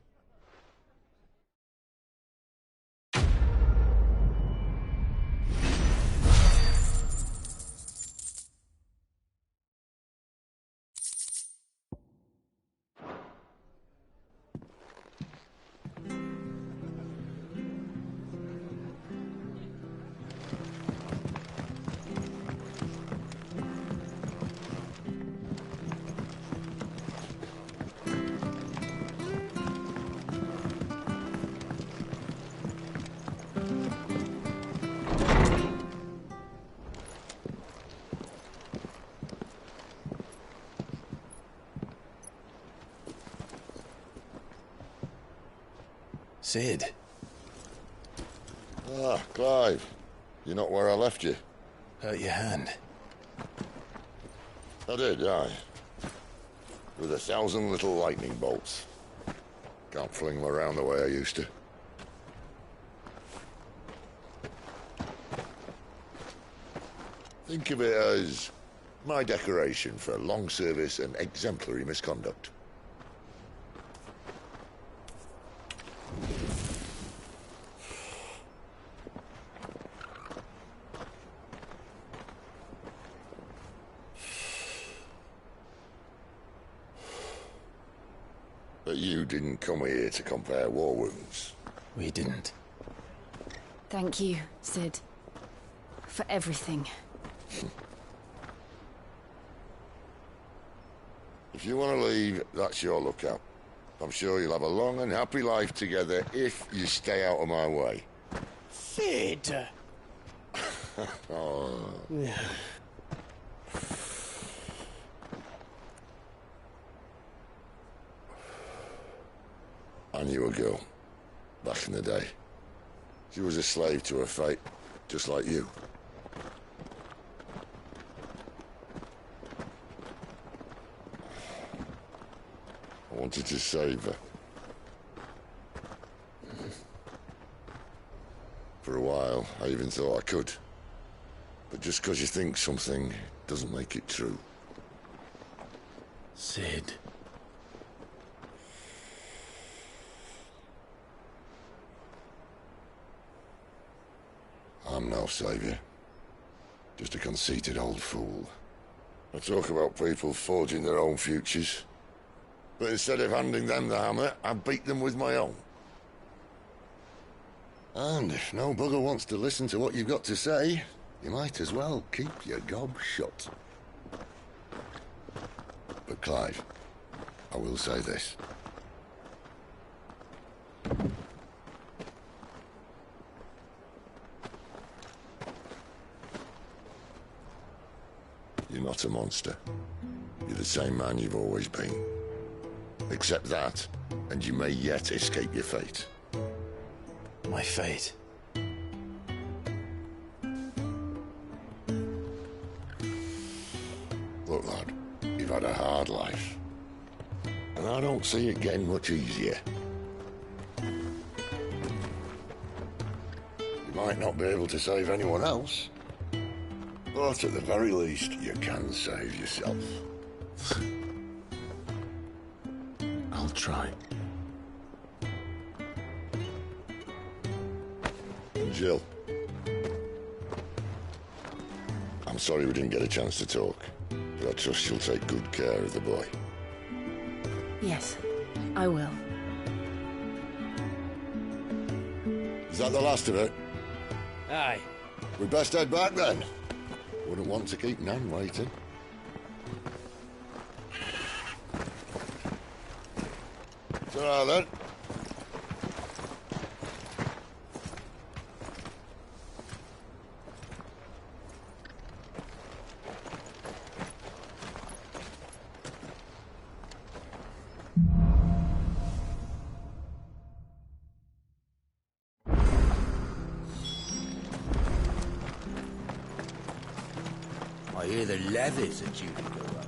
Sid. Ah, Clive. You're not where I left you. Hurt your hand. I did, aye. With 1,000 little lightning bolts. Can't fling them around the way I used to. Think of it as my decoration for long service and exemplary misconduct. But you didn't come here to compare war wounds. We didn't. Thank you, Sid. For everything. If you want to leave, that's your lookout. I'm sure you'll have a long and happy life together if you stay out of my way. Sid! Oh. I knew a girl, back in the day. She was a slave to her fate, just like you. I wanted to save her. For a while, I even thought I could. But just because you think something doesn't make it true. Sid. I'm no savior. Just a conceited old fool. I talk about people forging their own futures. But instead of handing them the hammer, I beat them with my own. And if no bugger wants to listen to what you've got to say, you might as well keep your gob shut. But Clive, I will say this. You're not a monster. You're the same man you've always been. Accept that, and you may yet escape your fate. My fate? Look, lad, you've had a hard life. And I don't see it getting much easier. might not be able to save anyone else, but at the very least, you can save yourself. I'll try. Jill. I'm sorry we didn't get a chance to talk, but I trust you'll take good care of the boy. Yes, I will. Is that the last of it? Aye. We best head back then. Wouldn't want to keep Nan waiting. Ta-ra then. I hear the levies are due to go up.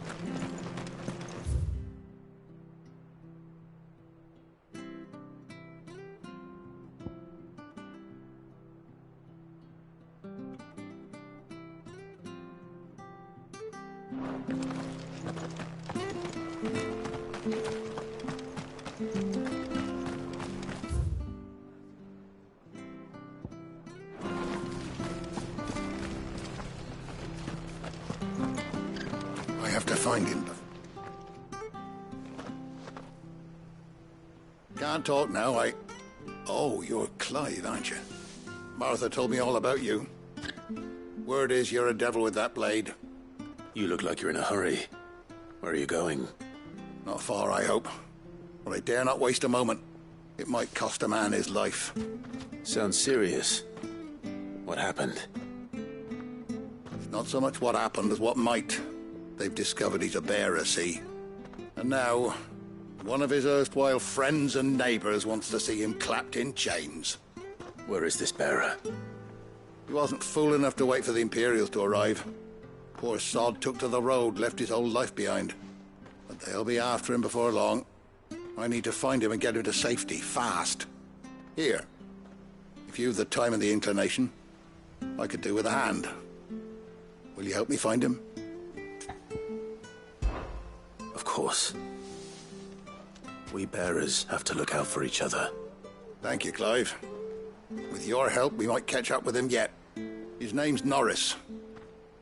I have to find him. Can't talk now, Oh, you're Clive, aren't you? Martha told me all about you. Word is you're a devil with that blade. You look like you're in a hurry. Where are you going? Not far, I hope. But I dare not waste a moment. It might cost a man his life. Sounds serious. What happened? It's not so much what happened as what might. They've discovered he's a bearer, see? And now, one of his erstwhile friends and neighbours wants to see him clapped in chains. Where is this bearer? He wasn't fool enough to wait for the Imperials to arrive. Poor sod took to the road, left his whole life behind. But they'll be after him before long. I need to find him and get him to safety, fast. Here, if you've the time and the inclination, I could do with a hand. Will you help me find him? Of course. We bearers have to look out for each other. Thank you, Clive. With your help, we might catch up with him yet. His name's Norris.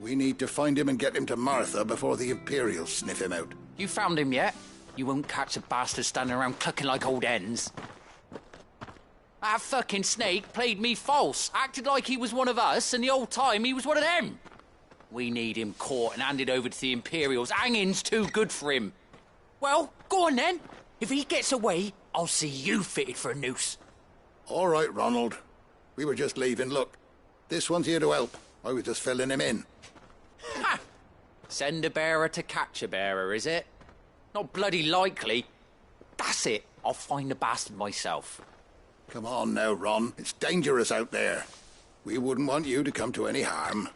We need to find him and get him to Martha before the Imperials sniff him out. You found him yet? You won't catch a bastard standing around clucking like old hens. That fucking snake played me false, acted like he was one of us, and the whole time he was one of them. We need him caught and handed over to the Imperials. Hanging's too good for him. Well, go on then. If he gets away, I'll see you fitted for a noose. All right, Ronald. We were just leaving. Look, this one's here to help. I was just filling him in. Ha! Send a bearer to catch a bearer, is it? Not bloody likely. That's it. I'll find the bastard myself. Come on now, Ron. It's dangerous out there. We wouldn't want you to come to any harm.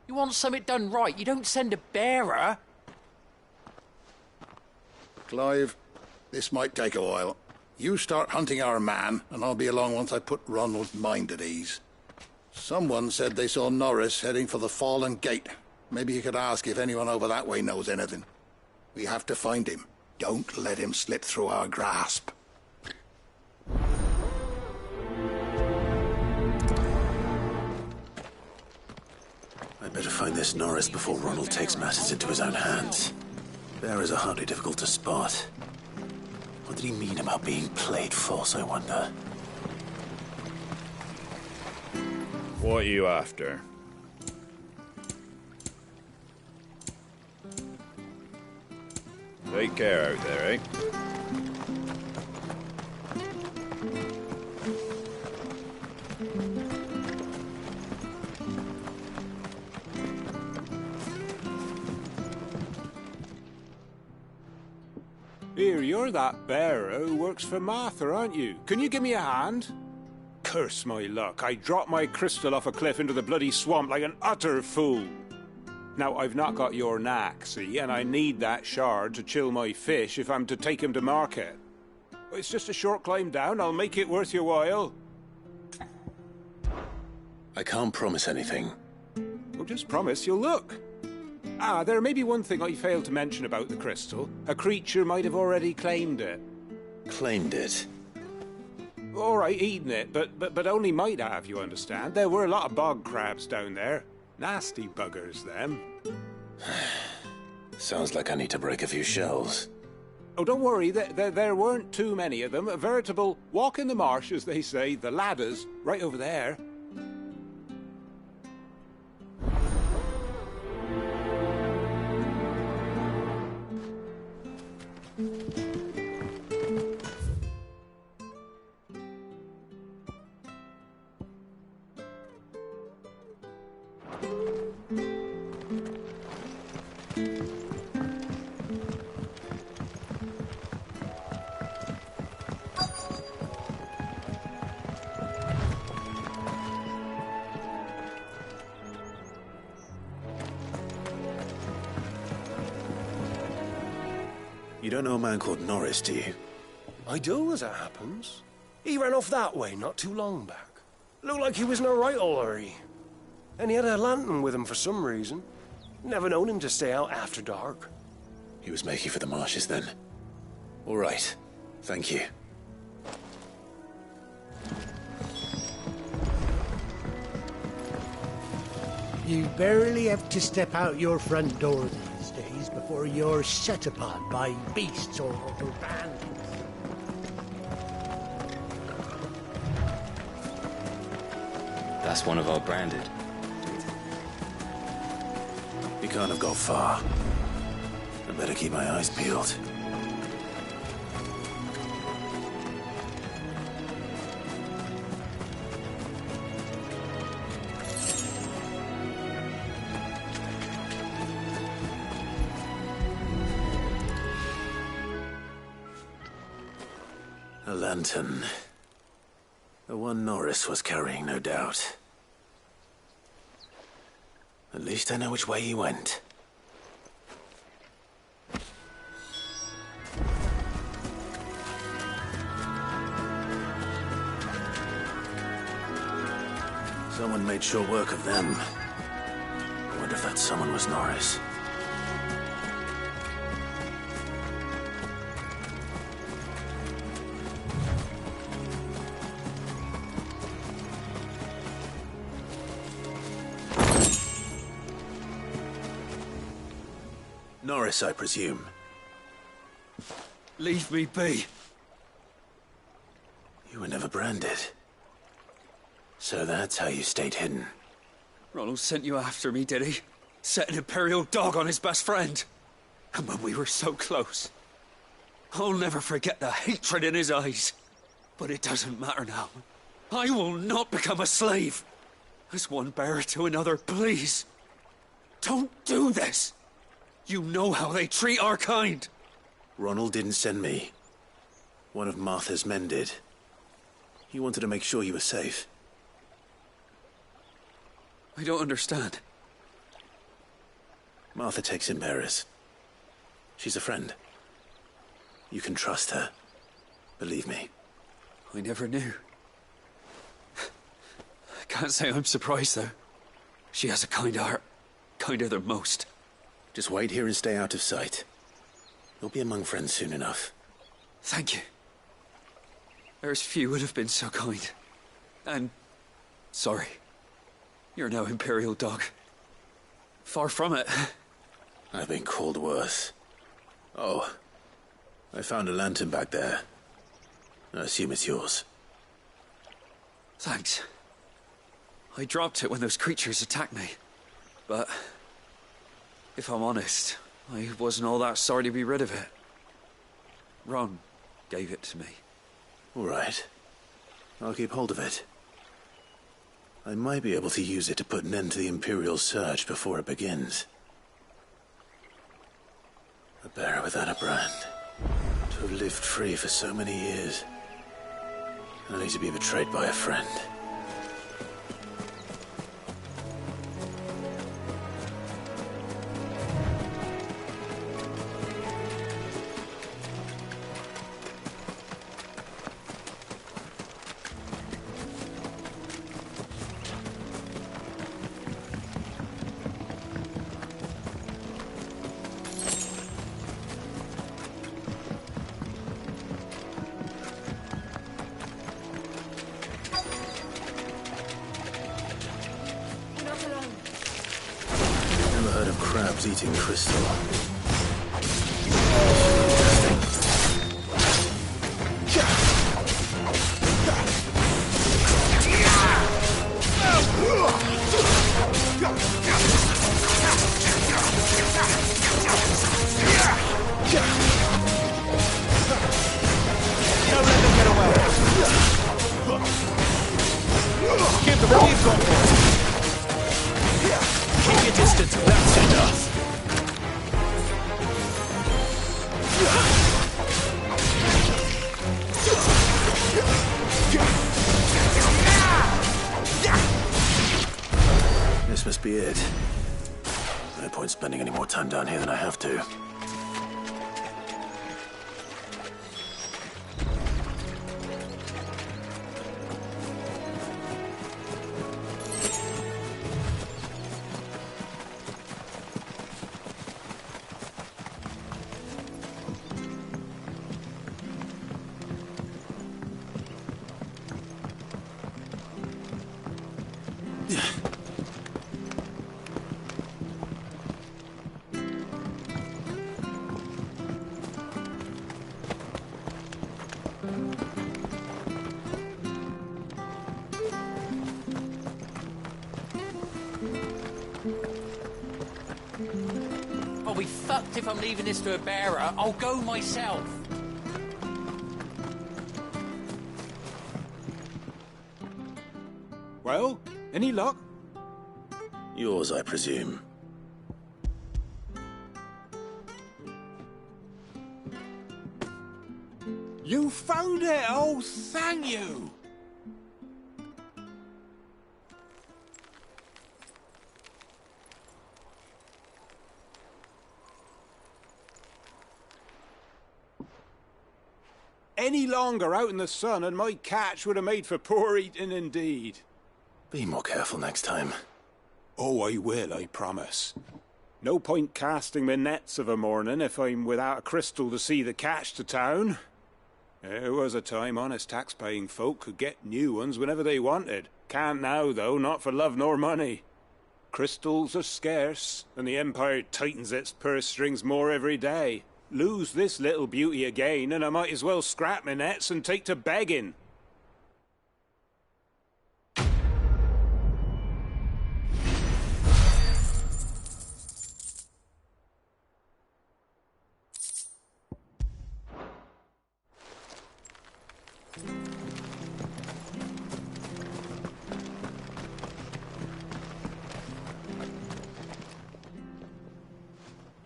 You want something done right, you don't send a bearer. Clive, this might take a while. You start hunting our man, and I'll be along once I put Ronald's mind at ease. Someone said they saw Norris heading for the Fallen Gate. Maybe you could ask if anyone over that way knows anything. We have to find him. Don't let him slip through our grasp. I'd better find this Norris before Ronald takes matters into his own hands. Bearers are hardly difficult to spot. What did he mean about being played false, I wonder? What are you after? Take care out there, eh? Here, you're that bearer who works for Martha, aren't you? Can you give me a hand? Curse my luck, I dropped my crystal off a cliff into the bloody swamp like an utter fool. Now, I've not got your knack, see, and I need that shard to chill my fish if I'm to take him to market. It's just a short climb down, I'll make it worth your while. I can't promise anything. Well, just promise you'll look. Ah, there may be one thing I failed to mention about the crystal. A creature might have already claimed it. Claimed it? All right, eaten it, but only might have, you understand. There were a lot of bog crabs down there. Nasty buggers, them. Sounds like I need to break a few shells. Oh, don't worry, there weren't too many of them. A veritable walk in the marsh, as they say, the ladders, right over there. You don't know a man called Norris, do you? I do, as it happens. He ran off that way not too long back. Looked like he was in a right old hurry. And he had a lantern with him for some reason. Never known him to stay out after dark. He was making for the marshes then. All right. Thank you. You barely have to step out your front door these days before you're set upon by beasts or bandits. That's one of our branded. You can't have got far. I better keep my eyes peeled. A lantern. The one Norris was carrying, no doubt. At least I know which way he went. Someone made short work of them. I wonder if that someone was Norris. Norris, I presume. Leave me be. You were never branded. So that's how you stayed hidden. Ronald sent you after me, did he? Set an Imperial dog on his best friend. And when we were so close. I'll never forget the hatred in his eyes. But it doesn't matter now. I will not become a slave. As one bearer to another, please. Don't do this. You know how they treat our kind. Ronald didn't send me. One of Martha's men did. He wanted to make sure you were safe. I don't understand. Martha takes in bearers. She's a friend. You can trust her. Believe me. I never knew. I can't say I'm surprised, though. She has a kind heart. Kinder than most. Just wait here and stay out of sight. You'll be among friends soon enough. Thank you. There's few would have been so kind. And sorry. You're no Imperial dog. Far from it. I've been called worse. Oh, I found a lantern back there. I assume it's yours. Thanks. I dropped it when those creatures attacked me. But if I'm honest, I wasn't all that sorry to be rid of it. Ron gave it to me. All right. I'll keep hold of it. I might be able to use it to put an end to the Imperial surge before it begins. A bearer without a brand. To have lived free for so many years. Only to be betrayed by a friend. was eating crystal. Don't let them get away. Give them what you've got for us. Keep your distance, that's enough. This must be it. No point spending any more time down here than I have to. I'll be fucked if I'm leaving this to a bearer. I'll go myself. Well, any luck? Yours, I presume. You found it! Oh, thank you! Any longer out in the sun and my catch would have made for poor eating indeed. Be more careful next time. Oh, I will, I promise. No point casting my nets of a morning if I'm without a crystal to see the catch to town. There was a time honest tax-paying folk could get new ones whenever they wanted. Can't now, though, not for love nor money. Crystals are scarce, and the Empire tightens its purse strings more every day. Lose this little beauty again, and I might as well scrap my nets and take to begging.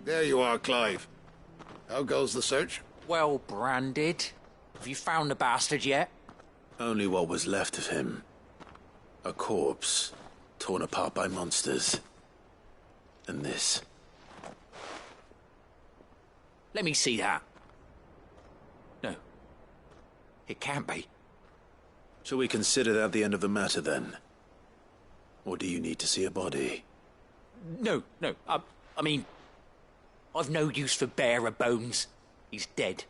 There you are, Clive. How goes the search? Well branded. Have you found the bastard yet? Only what was left of him. A corpse, torn apart by monsters. And this. Let me see that. No. It can't be. Shall we consider that the end of the matter, then? Or do you need to see a body? No. I mean, I've no use for bearer bones. He's dead.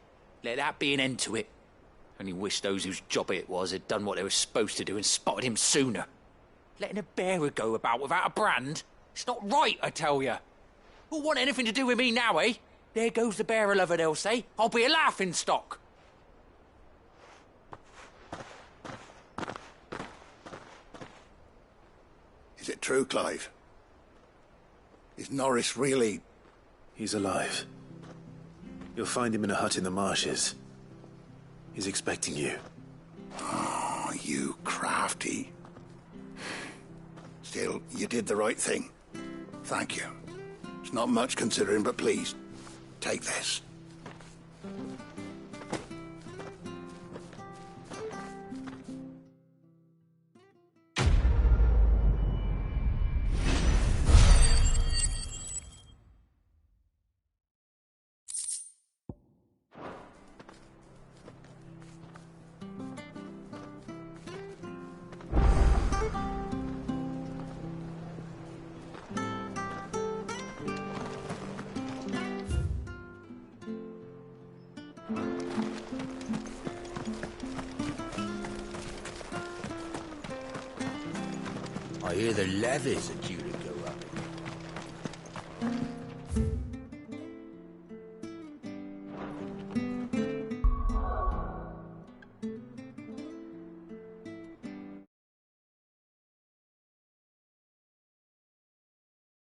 Let that be an end to it. Only wish those whose job it was had done what they were supposed to do and spotted him sooner. Letting a bearer go about without a brand? It's not right, I tell you. Who'll want anything to do with me now, eh? There goes the bearer lover, they'll say. I'll be a laughing stock. Is it true, Clive? Is Norris really... He's alive. You'll find him in a hut in the marshes. He's expecting you. Oh, you crafty. Still, you did the right thing. Thank you. It's not much considering, but please, take this. I hear the levies are due to go up.